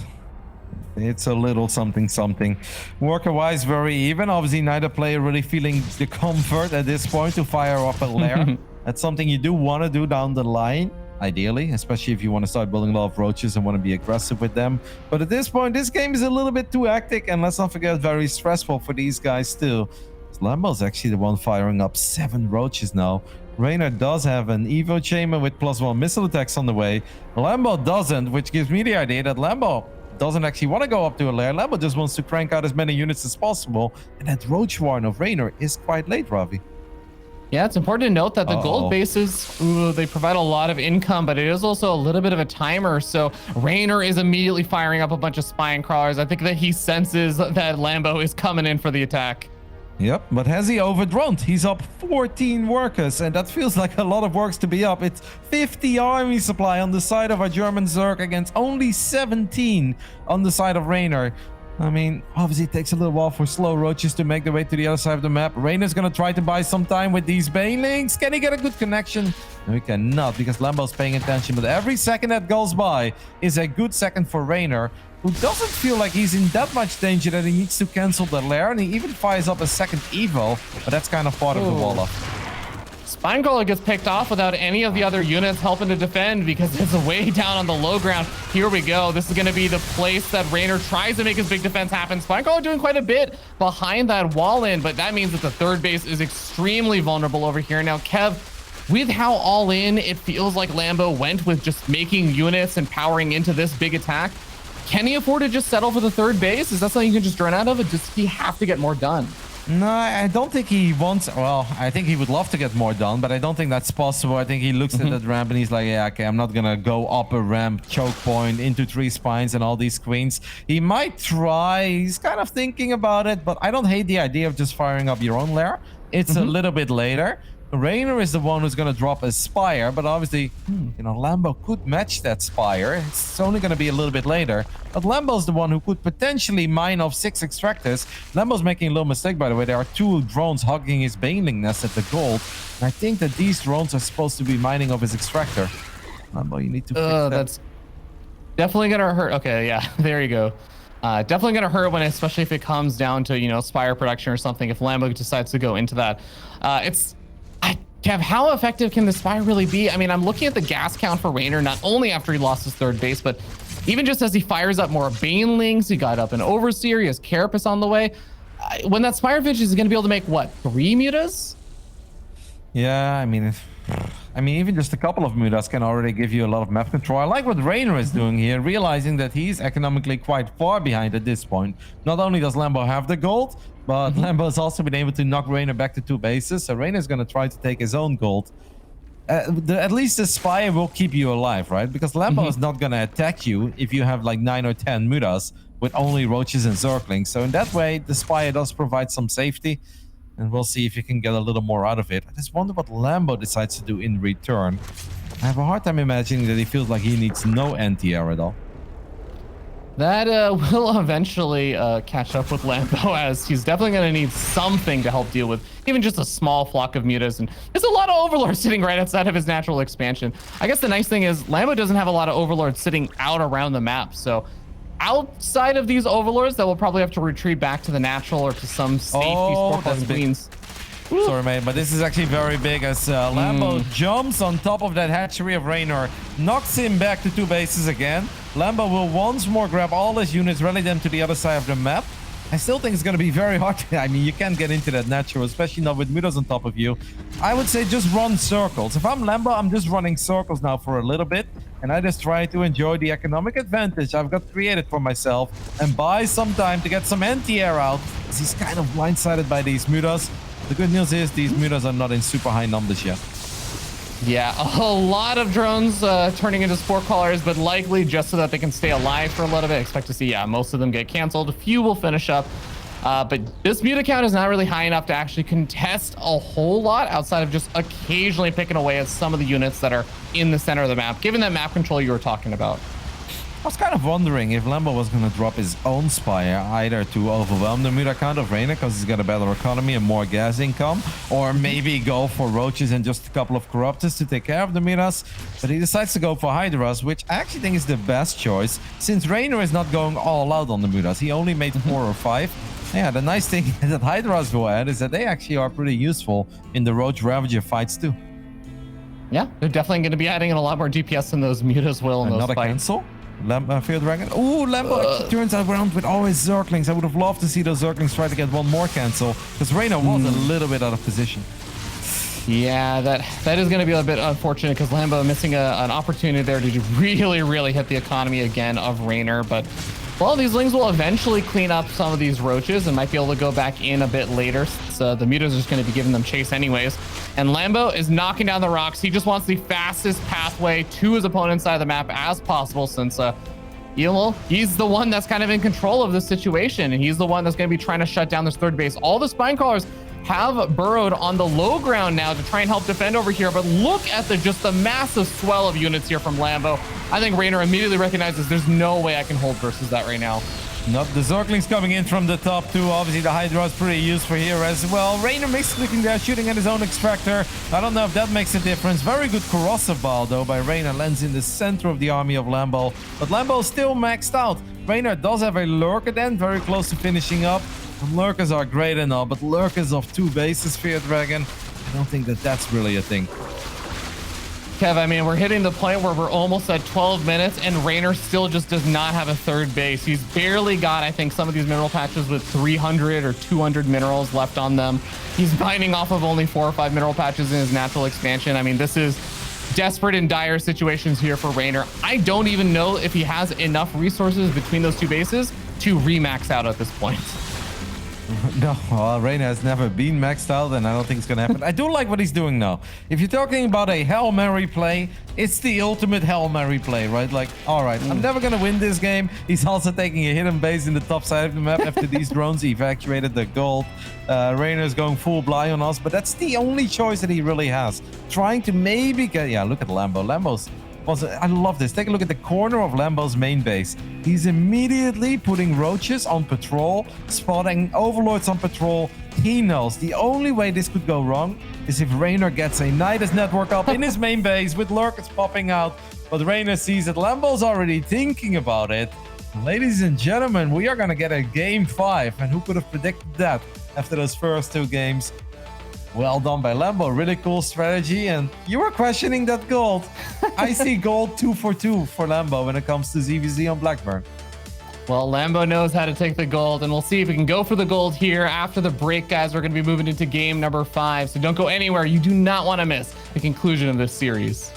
It's a little something. Worker-wise, very even. Obviously, neither player really feeling the comfort at this point to fire up a lair. That's something you do want to do down the line, ideally, especially if you want to start building a lot of roaches and want to be aggressive with them. But at this point, this game is a little bit too hectic, and let's not forget, very stressful for these guys too. Lambo's actually the one firing up 7 roaches now. Reynor does have an Evo chamber with +1 missile attacks on the way. Lambo doesn't, which gives me the idea that Lambo doesn't actually want to go up to a lair. Lambo just wants to crank out as many units as possible. And that roach warren of Reynor is quite late, Ravi. Yeah, it's important to note that the gold bases, they provide a lot of income, but it is also a little bit of a timer. So Reynor is immediately firing up a bunch of spine crawlers. I think that he senses that Lambo is coming in for the attack. Yep, but has he overdroned? He's up 14 workers, and that feels like a lot of works to be up. It's 50 army supply on the side of our German Zerg against only 17 on the side of Reynor. I mean, obviously it takes a little while for slow roaches to make their way to the other side of the map. Reynor's gonna try to buy some time with these banelings. Can he get a good connection? No, he cannot, because Lambo's paying attention. But every second that goes by is a good second for Reynor, who doesn't feel like he's in that much danger that he needs to cancel the lair. And he even fires up a second Evo, but that's kind of part of the wall-up. Spinecrawler gets picked off without any of the other units helping to defend because it's way down on the low ground. Here we go. This is going to be the place that Reynor tries to make his big defense happen. Spinecrawler doing quite a bit behind that wall in, but that means that the third base is extremely vulnerable over here. Now, Kev, with how all in it feels like Lambo went with just making units and powering into this big attack, can he afford to just settle for the third base? Is that something you can just run out of? Or does he have to get more done? No, I don't think he wants... Well, I think he would love to get more done, but I don't think that's possible. I think he looks at that ramp and he's like, yeah, okay, I'm not going to go up a ramp, choke point, into 3 spines and all these queens. He might try. He's kind of thinking about it, but I don't hate the idea of just firing up your own lair. It's a little bit later. Reynor is the one who's going to drop a Spire, but obviously, you know, Lambo could match that Spire. It's only going to be a little bit later. But Lambo's the one who could potentially mine off 6 extractors. Lambo's making a little mistake, by the way. There are 2 drones hugging his baneling nest at the gold. And I think that these drones are supposed to be mining off his extractor. Lambo, you need to fix that. That's definitely going to hurt. Okay, yeah, there you go. Definitely going to hurt when, especially if it comes down to, you know, Spire production or something, if Lambo decides to go into that. Kev, how effective can the Spire really be? I mean, I'm looking at the gas count for Reynor, not only after he lost his third base, but even just as he fires up more Banelings, he got up an Overseer, he has Carapace on the way. When that Spire finishes, he's going to be able to make, what, 3 mutas? Yeah, I mean, even just a couple of mutas can already give you a lot of map control. I like what Reynor is doing here, realizing that he's economically quite far behind at this point. Not only does Lambo have the gold, but Lambo has also been able to knock Reynor back to 2 bases. So Reynor is going to try to take his own gold. At least the Spire will keep you alive, right? Because Lambo is not going to attack you if you have like 9 or 10 mutas with only roaches and zerglings. So in that way, the Spire does provide some safety. And we'll see if you can get a little more out of it. I just wonder what Lambo decides to do in return. I have a hard time imagining that he feels like he needs no anti-air at all. That will eventually catch up with Lambo, as he's definitely going to need something to help deal with even just a small flock of mutas. And there's a lot of overlords sitting right outside of his natural expansion. I guess the nice thing is Lambo doesn't have a lot of overlords sitting out around the map. So outside of these overlords, that will probably have to retreat back to the natural or to some safety spot that queens. Sorry, mate, but this is actually very big as Lambo jumps on top of that hatchery of Reynor, knocks him back to 2 bases again. Lambo will once more grab all his units, rally them to the other side of the map. I still think it's going to be very hard. I mean, you can't get into that natural, especially not with mutas on top of you. I would say just run circles. If I'm Lambo, I'm just running circles now for a little bit. And I just try to enjoy the economic advantage I've got created for myself and buy some time to get some anti-air out, as he's kind of blindsided by these mutas. The good news is these mutas are not in super high numbers yet. Yeah, a lot of drones turning into spore callers, but likely just so that they can stay alive for a little bit. I expect to see, yeah, most of them get canceled. A few will finish up. But this muta count is not really high enough to actually contest a whole lot outside of just occasionally picking away at some of the units that are in the center of the map, given that map control you were talking about. I was kind of wondering if Lambo was going to drop his own Spire, either to overwhelm the muta count of Reynor because he's got a better economy and more gas income, or maybe go for roaches and just a couple of corruptors to take care of the mutas. But he decides to go for Hydras, which I actually think is the best choice, since Reynor is not going all out on the mutas. He only made 4 or 5. Yeah, the nice thing that Hydras will add is that they actually are pretty useful in the Roach Ravager fights too. Yeah, they're definitely going to be adding in a lot more DPS than those mutas will in those not fights. A cancel? Fear Dragon. Ooh, Lambo actually turns around with all his Zerglings. I would have loved to see those Zerglings try to get one more cancel, because Reynor was a little bit out of position. Yeah, that is going to be a bit unfortunate, because Lambo missing an opportunity there to really hit the economy again of Reynor. But, well, these Lings will eventually clean up some of these roaches and might be able to go back in a bit later. So the mutas are just going to be giving them chase anyways. And Lambo is knocking down the rocks. He just wants the fastest pathway to his opponent's side of the map as possible, since he's the one that's kind of in control of this situation, and he's the one that's going to be trying to shut down this third base. All the spine crawlers have burrowed on the low ground now to try and help defend over here, but look at just the massive swell of units here from Lambo. I think Reynor immediately recognizes there's no way I can hold versus that right now. Nope, the Zerglings coming in from the top too. Obviously, the Hydra is pretty useful here as well. Reynor misclicking there, shooting at his own extractor. I don't know if that makes a difference. Very good corrosive ball, though, by Reynor. Lands in the center of the army of Lambo. But Lambo is still maxed out. Reynor does have a Lurker then, very close to finishing up. And Lurkers are great and all, but Lurkers of 2 bases, Fear Dragon, I don't think that's really a thing. Kev, I mean, we're hitting the point where we're almost at 12 minutes, and Reynor still just does not have a third base. He's barely got, I think, some of these mineral patches with 300 or 200 minerals left on them. He's mining off of only 4 or 5 mineral patches in his natural expansion. I mean, this is desperate and dire situations here for Reynor. I don't even know if he has enough resources between those 2 bases to remax out at this point. No, well, Reynor has never been maxed out, and I don't think it's gonna happen. I do like what he's doing now. If you're talking about a Hail Mary play, it's the ultimate Hail Mary play, right? Like, all right, I'm never gonna win this game. He's also taking a hidden base in the top side of the map after these drones evacuated the gold. Reynor's going full blind on us, but that's the only choice that he really has. Trying to maybe get... Yeah, look at Lambo. I love this. Take a look at the corner of Lambo's main base. He's immediately putting roaches on patrol, spotting overlords on patrol. He knows the only way this could go wrong is if Reynor gets a Nidus network up in his main base with lurkers popping out. But Reynor sees that Lambo's already thinking about it. Ladies and gentlemen, we are going to get a game 5. And who could have predicted that after those first 2 games? Well done by Lambo. Really cool strategy. And you were questioning that gold. I see gold 2 for 2 for Lambo when it comes to ZVZ on Blackburn. Well, Lambo knows how to take the gold, and we'll see if we can go for the gold here. After the break, guys, we're going to be moving into game number 5. So don't go anywhere. You do not want to miss the conclusion of this series.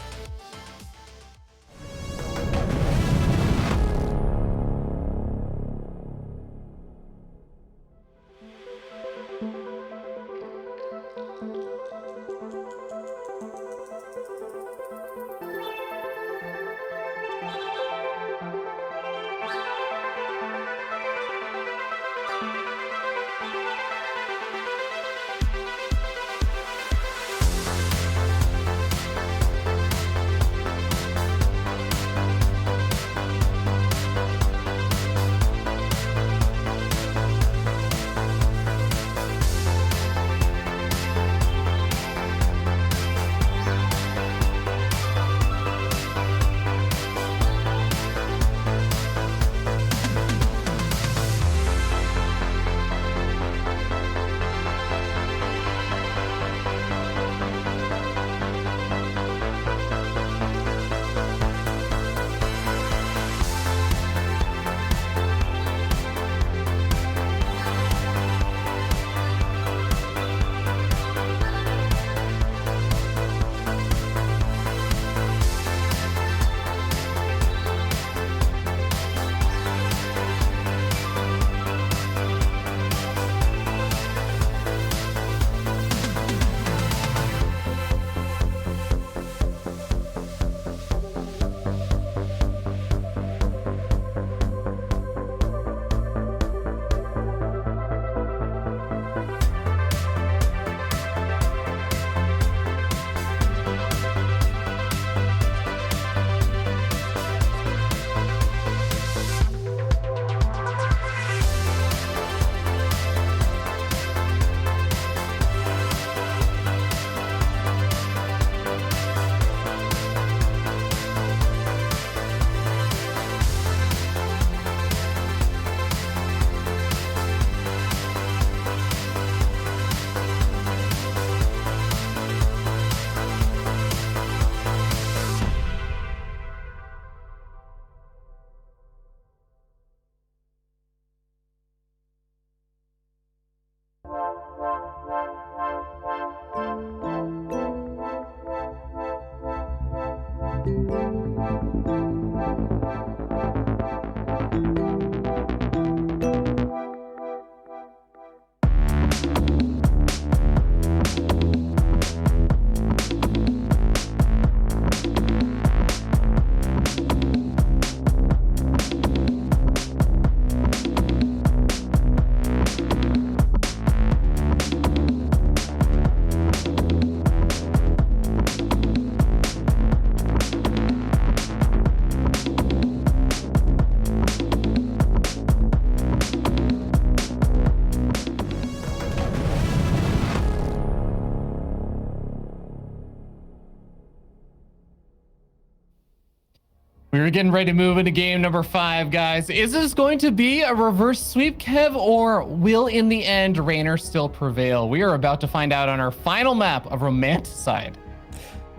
We're getting ready to move into game number 5, guys. Is this going to be a reverse sweep, Kev, or will in the end Reynor still prevail? We are about to find out on our final map of Romanticide.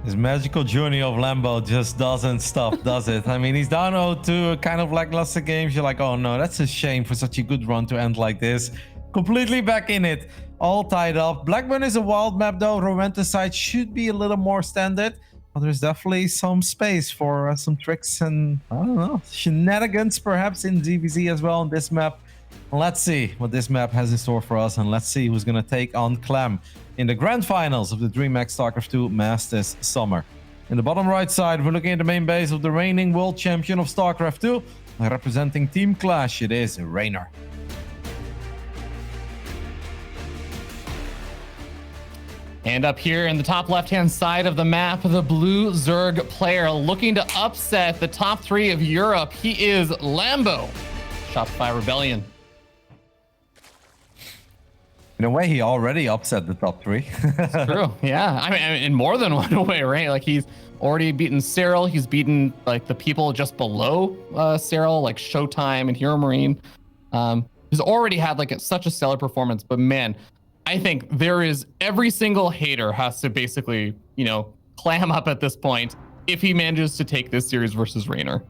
This magical journey of Lambo just doesn't stop, does it? I mean, he's down 0-2, kind of lackluster games. You're like, oh no, that's a shame for such a good run to end like this. Completely back in it, all tied up. Blackburn is a wild map though. Romanticide should be a little more standard. But there's definitely some space for some tricks and, I don't know, shenanigans perhaps in ZVZ as well on this map. Let's see what this map has in store for us, and let's see who's going to take on Clem in the grand finals of the DreamHack StarCraft 2 Masters Summer. In the bottom right side, we're looking at the main base of the reigning world champion of StarCraft 2. Representing Team Clash, it is Reynor. And up here in the top left-hand side of the map, the blue Zerg player looking to upset the top 3 of Europe. He is Lambo, Shopify Rebellion. In a way, he already upset the top 3. True, yeah. I mean, in more than one way, right? Like, he's already beaten Cyril. He's beaten, like, the people just below Cyril, like Showtime and Hero Marine. He's already had, like, such a stellar performance. But, man, I think there is every single hater has to basically, you know, clam up at this point if he manages to take this series versus Reynor.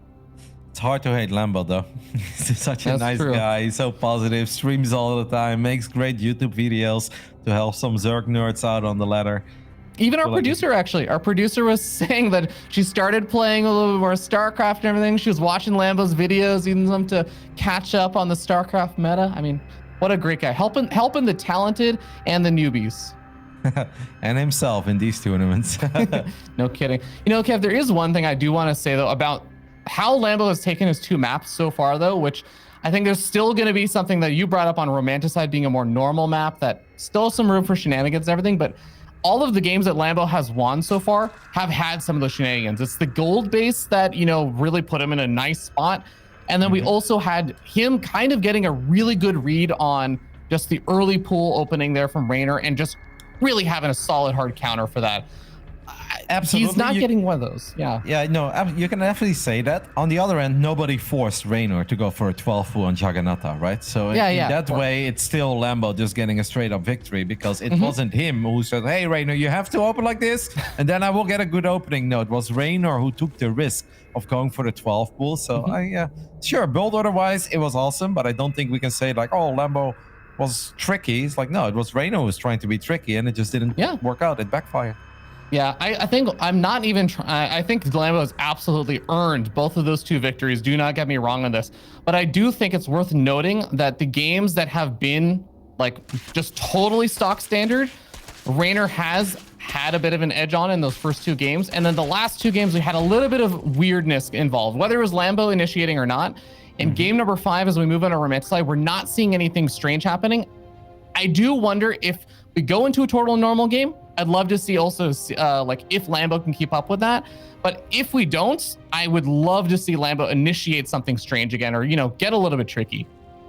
It's hard to hate Lambo though. He's such a nice guy. He's so positive, streams all the time, makes great YouTube videos to help some Zerg nerds out on the ladder. Even our producer, actually, our producer was saying that she started playing a little bit more StarCraft and everything. She was watching Lambo's videos, using them to catch up on the StarCraft meta. I mean, what a great guy, helping the talented and the newbies. And himself in these tournaments. No kidding. You know, Kev, there is one thing I do want to say though about how Lambo has taken his 2 maps so far though, which I think there's still going to be something that you brought up on Romanticide being a more normal map that still some room for shenanigans and everything, but all of the games that Lambo has won so far have had some of those shenanigans. It's the gold base that, you know, really put him in a nice spot. And then we also had him kind of getting a really good read on just the early pool opening there from Reynor and just really having a solid hard counter for that. Absolutely. He's not getting one of those. Yeah. Yeah, no, you can definitely say that. On the other end, nobody forced Reynor to go for a 12 pool on Jagannatha, right? So in that way, it's still Lambo just getting a straight up victory because it wasn't him who said, hey, Reynor, you have to open like this and then I will get a good opening. No, it was Reynor who took the risk of going for the 12 pool. So sure, build order-wise, it was awesome, but I don't think we can say like, oh, Lambo was tricky. It's like, no, it was Reynor who was trying to be tricky and it just didn't work out. It backfired. Yeah, I think I'm not even I think Lambo has absolutely earned both of those 2 victories. Do not get me wrong on this. But I do think it's worth noting that the games that have been like just totally stock standard, Reynor has had a bit of an edge on in those first 2 games. And then the last 2 games, we had a little bit of weirdness involved, whether it was Lambo initiating or not. In game number 5, as we move on to Romanticide, we're not seeing anything strange happening. I do wonder if we go into a total normal game, I'd love to see also like if Lambo can keep up with that. But if we don't, I would love to see Lambo initiate something strange again or, you know, get a little bit tricky.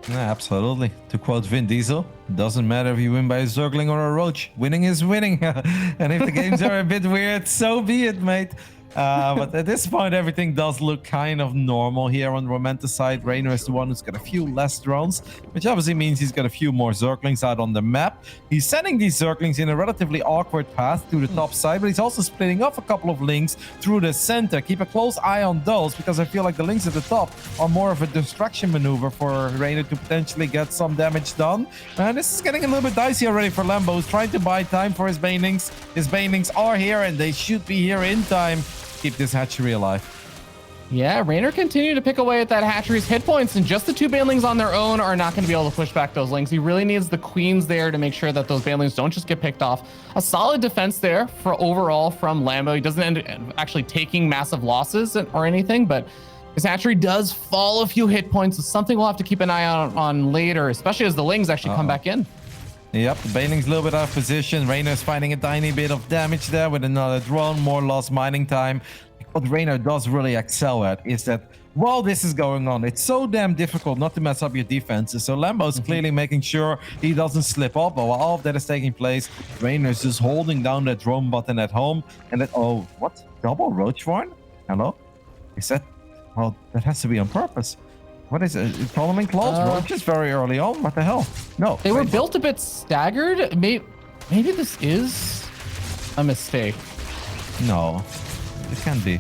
Yeah, absolutely. To quote Vin Diesel, doesn't matter if you win by a Zergling or a Roach. Winning is winning. And if the games are a bit weird, so be it, mate. But at this point, everything does look kind of normal here on Romanticide. Reynor is the one who's got a few less drones, which obviously means he's got a few more Zerglings out on the map. He's sending these Zerglings in a relatively awkward path to the top side, but he's also splitting off a couple of links through the center. Keep a close eye on those, because I feel like the links at the top are more of a distraction maneuver for Reynor to potentially get some damage done. And this is getting a little bit dicey already for Lambo, who's trying to buy time for his Banelings. His Banelings are here, and they should be here in time. Keep this hatchery alive. Yeah, Reynor continued to pick away at that hatchery's hit points, and just the 2 Banelings on their own are not going to be able to push back those links. He really needs the queens there to make sure that those Banelings don't just get picked off. A solid defense there for overall from Lambo. He doesn't end up actually taking massive losses or anything, but his hatchery does fall a few hit points. It's something we'll have to keep an eye out on later, especially as the Lings actually come back in. Yep, the Baneling's a little bit out of position. Reynor's finding a tiny bit of damage there with another drone, more lost mining time. What Reynor does really excel at is that while this is going on, it's so damn difficult not to mess up your defenses. So Lambo's clearly making sure he doesn't slip up. But while all of that is taking place, Reynor's just holding down that drone button at home. And then, oh, what? Double Roach Warren? Hello? Is that Well, that has to be on purpose. What is it? Following close roaches very early on? What the hell? No. They were built a bit staggered. Maybe this is a mistake. No, it can't be.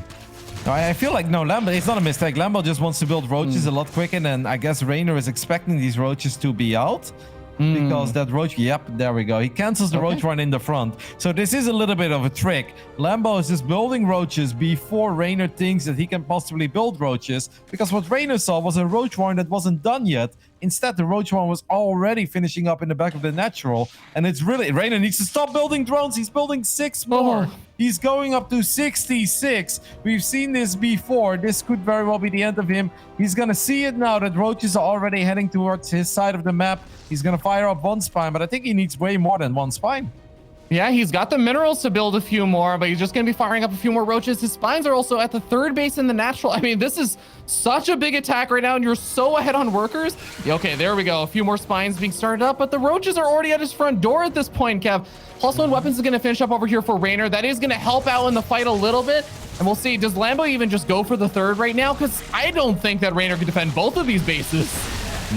No, I feel like, no, Lambo, it's not a mistake. Lambo just wants to build roaches a lot quicker, and I guess Reynor is expecting these roaches to be out. Because that roach, yep, there we go. He cancels the roach run in the front. So this is a little bit of a trick. Lambo is just building roaches before Reynor thinks that he can possibly build roaches. Because what Reynor saw was a roach run that wasn't done yet. Instead, the roach run was already finishing up in the back of the natural. And it's really, Reynor needs to stop building drones. He's building 6 more. He's going up to 66. We've seen this before. This could very well be the end of him. He's going to see it now that roaches are already heading towards his side of the map. He's going to fire up one spine, but I think he needs way more than one spine. Yeah, he's got the minerals to build a few more, but he's just going to be firing up a few more roaches. His spines are also at the 3rd base in the natural. I mean, this is such a big attack right now, and you're so ahead on workers. Yeah, okay, there we go. A few more spines being started up, but the roaches are already at his front door at this point, Kev. +1 weapons is going to finish up over here for Reynor. That is going to help out in the fight a little bit. And we'll see, does Lambo even just go for the 3rd right now? Because I don't think that Reynor can defend both of these bases.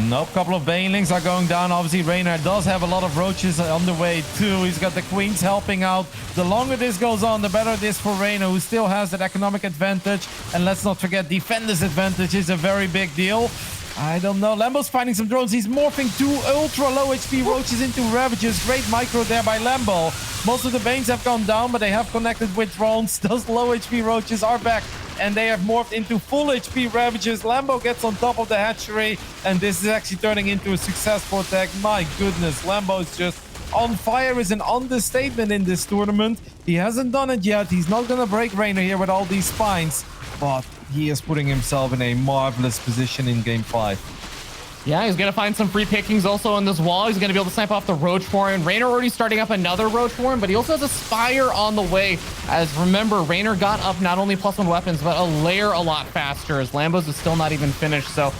Nope, couple of banelings are going down. Obviously, Reynor does have a lot of roaches on the way too. He's got the queens helping out. The longer this goes on, the better it is for Reynor, who still has that economic advantage. And let's not forget, defender's advantage is a very big deal. I don't know. Lambo's finding some drones. He's morphing 2 ultra low HP roaches into Ravagers. Great micro there by Lambo. Most of the Banes have gone down, but they have connected with drones. Those low HP roaches are back, and they have morphed into full HP Ravagers. Lambo gets on top of the hatchery, and this is actually turning into a successful attack. My goodness, Lambo is just on fire is an understatement in this tournament. He hasn't done it yet. He's not going to break Reynor here with all these spines, but he is putting himself in a marvelous position in game 5. Yeah, he's going to find some free pickings also on this wall. He's going to be able to snipe off the Roach Warren. Reynor already starting up another Roach Warren, but he also has a Spire on the way. As remember, Reynor got up not only +1 weapons, but a layer a lot faster, as Lambo's is still not even finished. So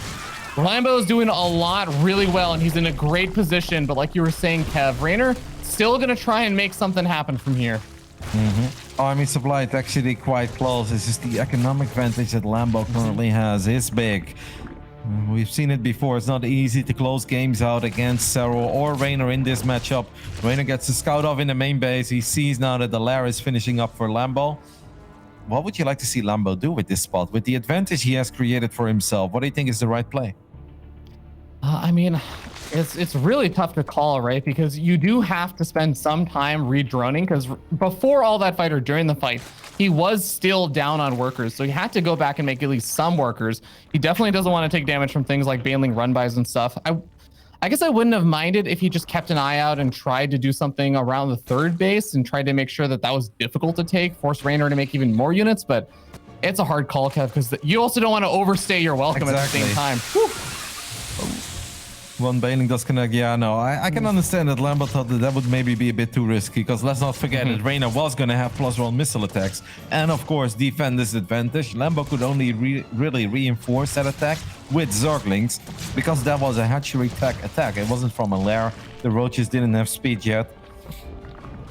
Lambo is doing a lot really well, and he's in a great position. But like you were saying, Kev, Reynor still going to try and make something happen from here. Army supply is actually quite close. It's just the economic advantage that Lambo currently has is big. We've seen it before. It's not easy to close games out against Serral or Reynor in this matchup. Reynor gets a scout off in the main base. He sees now that the lair is finishing up for Lambo. What would you like to see Lambo do with this spot? With the advantage he has created for himself, what do you think is the right play? I mean, it's really tough to call, right? Because you do have to spend some time re-droning, because before all that fight or during the fight, he was still down on workers. So he had to go back and make at least some workers. He definitely doesn't want to take damage from things like baneling run-bys and stuff. I guess I wouldn't have minded if he just kept an eye out and tried to do something around the 3rd base and tried to make sure that that was difficult to take, force Reynor to make even more units. But it's a hard call, Kev, because you also don't want to overstay your welcome at the same time. Whew. One baneling does connect. Yeah, no, I can understand that Lambo thought that would maybe be a bit too risky, because let's not forget that Reynor was going to have +1 missile attacks and of course defend this advantage. Lambo could only really reinforce that attack with Zerglings, because that was a hatchery attack. It wasn't from a lair. The roaches didn't have speed yet.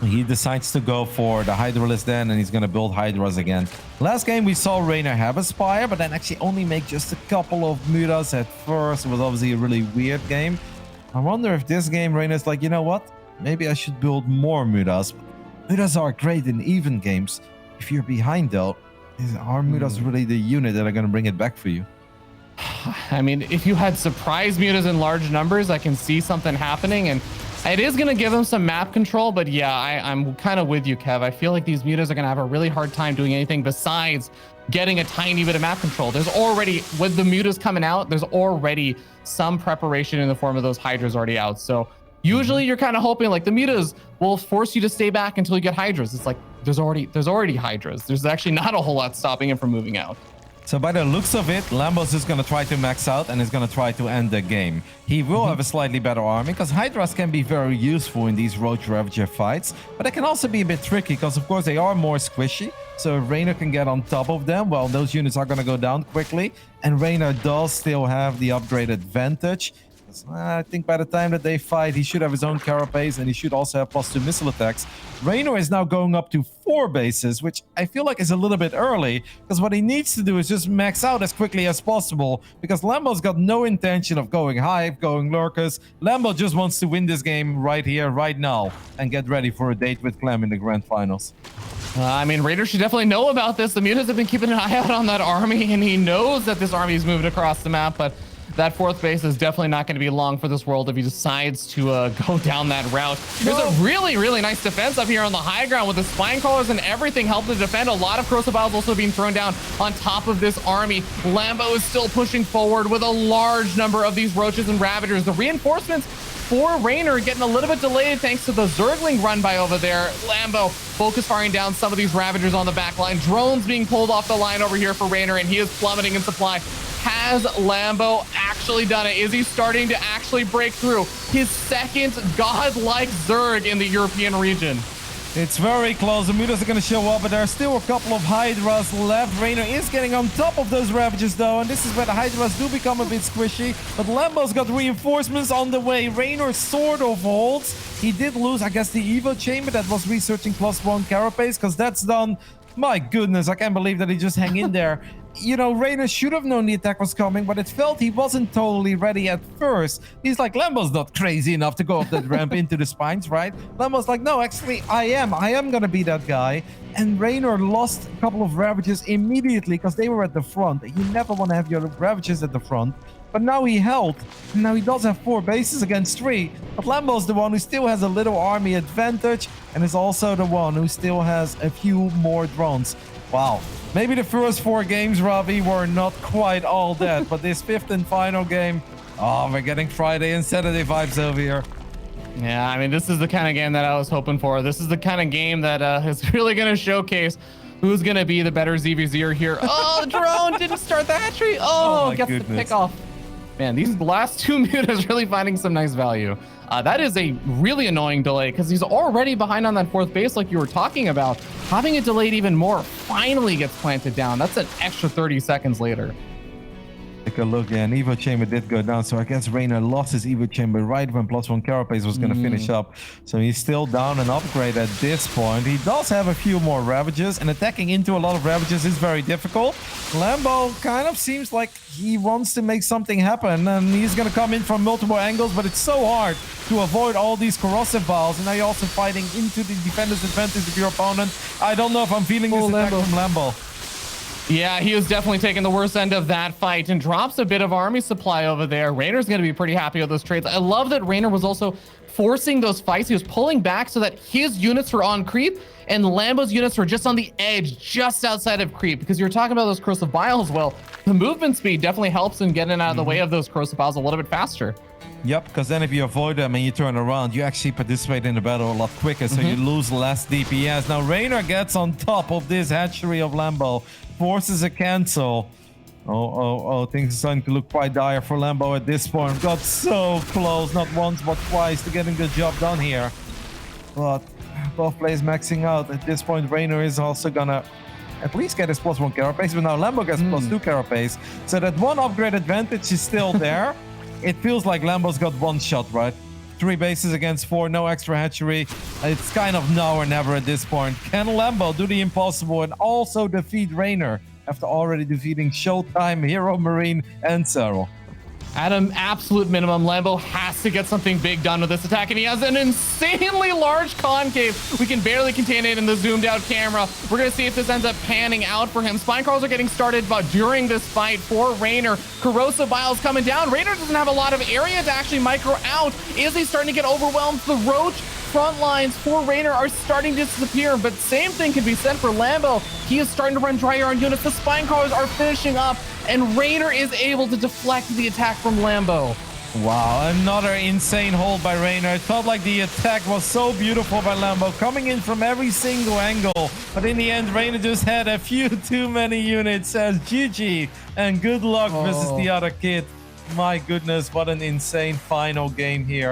He decides to go for the Hydralisk then, and he's going to build Hydras again. Last game, we saw Reynor have a Spire, but then actually only make just a couple of Mutas at first. It was obviously a really weird game. I wonder if this game, Reynor's like, you know what? Maybe I should build more Mutas. Mutas are great in even games. If you're behind, though, are Mutas really the unit that are going to bring it back for you? I mean, if you had surprise Mutas in large numbers, I can see something happening, and it is going to give them some map control. But yeah, I'm kind of with you, Kev. I feel like these Mutas are going to have a really hard time doing anything besides getting a tiny bit of map control. There's already, with the Mutas coming out, there's already some preparation in the form of those Hydras already out. So usually you're kind of hoping like the Mutas will force you to stay back until you get Hydras. It's like there's already Hydras. There's actually not a whole lot stopping him from moving out. So by the looks of it, Lambo's just going to try to max out and is going to try to end the game. He will have a slightly better army, because Hydras can be very useful in these Roach Ravager fights, but they can also be a bit tricky, because of course they are more squishy. So if Reynor can get on top of them, well, those units are going to go down quickly, and Reynor does still have the upgrade advantage. I think by the time that they fight, he should have his own carapace, and he should also have +2 missile attacks. Reynor is now going up to 4 bases, which I feel like is a little bit early, because what he needs to do is just max out as quickly as possible, because Lambo's got no intention of going Hive, going Lurkers. Lambo just wants to win this game right here, right now, and get ready for a date with Clem in the Grand Finals. I mean, Reynor should definitely know about this. The mutants have been keeping an eye out on that army, and he knows that this army is moving across the map, but that 4th base is definitely not going to be long for this world if he decides to go down that route. There's a really, really nice defense up here on the high ground with the spine crawlers and everything helping to defend. A lot of corrosive vials also being thrown down on top of this army. Lambo is still pushing forward with a large number of these roaches and ravagers. The reinforcements for Reynor getting a little bit delayed thanks to the Zergling run by over there. Lambo focus firing down some of these ravagers on the back line. Drones being pulled off the line over here for Reynor, and he is plummeting in supply. Has Lambo actually done it? Is he starting to actually break through his 2nd godlike Zerg in the European region? It's very close. The Mutas are going to show up, but there are still a couple of Hydras left. Reynor is getting on top of those Ravagers, though, and this is where the Hydras do become a bit squishy. But Lambo's got reinforcements on the way. Reynor sort of holds. He did lose, I guess, the Evo Chamber that was researching +1 Carapace, because that's done. My goodness, I can't believe that he just hang in there. You know, Reynor should have known the attack was coming, but it felt he wasn't totally ready at first. He's like, Lambo's not crazy enough to go up that ramp into the spines, right? Lambo's like, no, actually, I am gonna be that guy. And Reynor lost a couple of Ravagers immediately because they were at the front. You never want to have your Ravagers at the front. But now he held. And now he does have 4 bases against 3. But Lambo's the one who still has a little army advantage, and is also the one who still has a few more drones. Wow. Maybe the first 4 games, Ravi, were not quite all that, but this 5th and final game, oh, we're getting Friday and Saturday vibes over here. Yeah, I mean, this is the kind of game that I was hoping for. This is the kind of game that is really going to showcase who's going to be the better ZVZer here. Oh, the drone didn't start the hatchery. Oh, gets the pick off. Man, these last 2 mutas really finding some nice value. That is a really annoying delay because he's already behind on that 4th base like you were talking about. Having it delayed even more finally gets planted down. That's an extra 30 seconds later. Take a look, yeah, and Evo Chamber did go down, so I guess Reynor lost his Evo Chamber right when +1 Carapace was going to finish up. So he's still down an upgrade at this point. He does have a few more Ravagers, and attacking into a lot of Ravagers is very difficult. Lambo kind of seems like he wants to make something happen, and he's going to come in from multiple angles, but it's so hard to avoid all these corrosive vials, and now you're also fighting into the defender's advantage of your opponent. I don't know if I'm feeling this attack from Lambo. Yeah, he is definitely taking the worst end of that fight and drops a bit of army supply over there. Reynor's going to be pretty happy with those trades. I love that Reynor was also forcing those fights. He was pulling back so that his units were on creep and Lambo's units were just on the edge, just outside of creep. Because you're talking about those corrosive vials. Well, the movement speed definitely helps in getting out of the way of those corrosive vials a little bit faster. Yep, because then if you avoid them and you turn around, you actually participate in the battle a lot quicker, so you lose less DPS. Now, Reynor gets on top of this hatchery of Lambo, forces a cancel. Oh, things are starting to look quite dire for Lambo at this point. Got so close, not once but twice, to getting the job done here. But both players maxing out. At this point, Reynor is also gonna at least get his +1 carapace, but now Lambo gets +2 carapace. So that one upgrade advantage is still there. It feels like Lambo's got one shot, right? 3 bases against 4, no extra hatchery. It's kind of now or never at this point. Can Lambo do the impossible and also defeat Reynor after already defeating Showtime, Hero Marine, and Cyril? At an absolute minimum, Lambo has to get something big done with this attack, and he has an insanely large concave. We can barely contain it in the zoomed out camera. We're going to see if this ends up panning out for him. Spine crawls are getting started, but during this fight for Reynor, corrosive vials coming down. Reynor doesn't have a lot of area to actually micro out. Is he starting to get overwhelmed? The roach front lines for Reynor are starting to disappear, but same thing can be said for Lambo. He is starting to run dry on units. The spine crawlers are finishing up, and Reynor is able to deflect the attack from Lambo. Wow, another insane hold by Reynor. It felt like the attack was so beautiful by Lambo, coming in from every single angle. But in the end, Reynor just had a few too many units. Says GG and good luck versus the other kid. My goodness, what an insane final game here.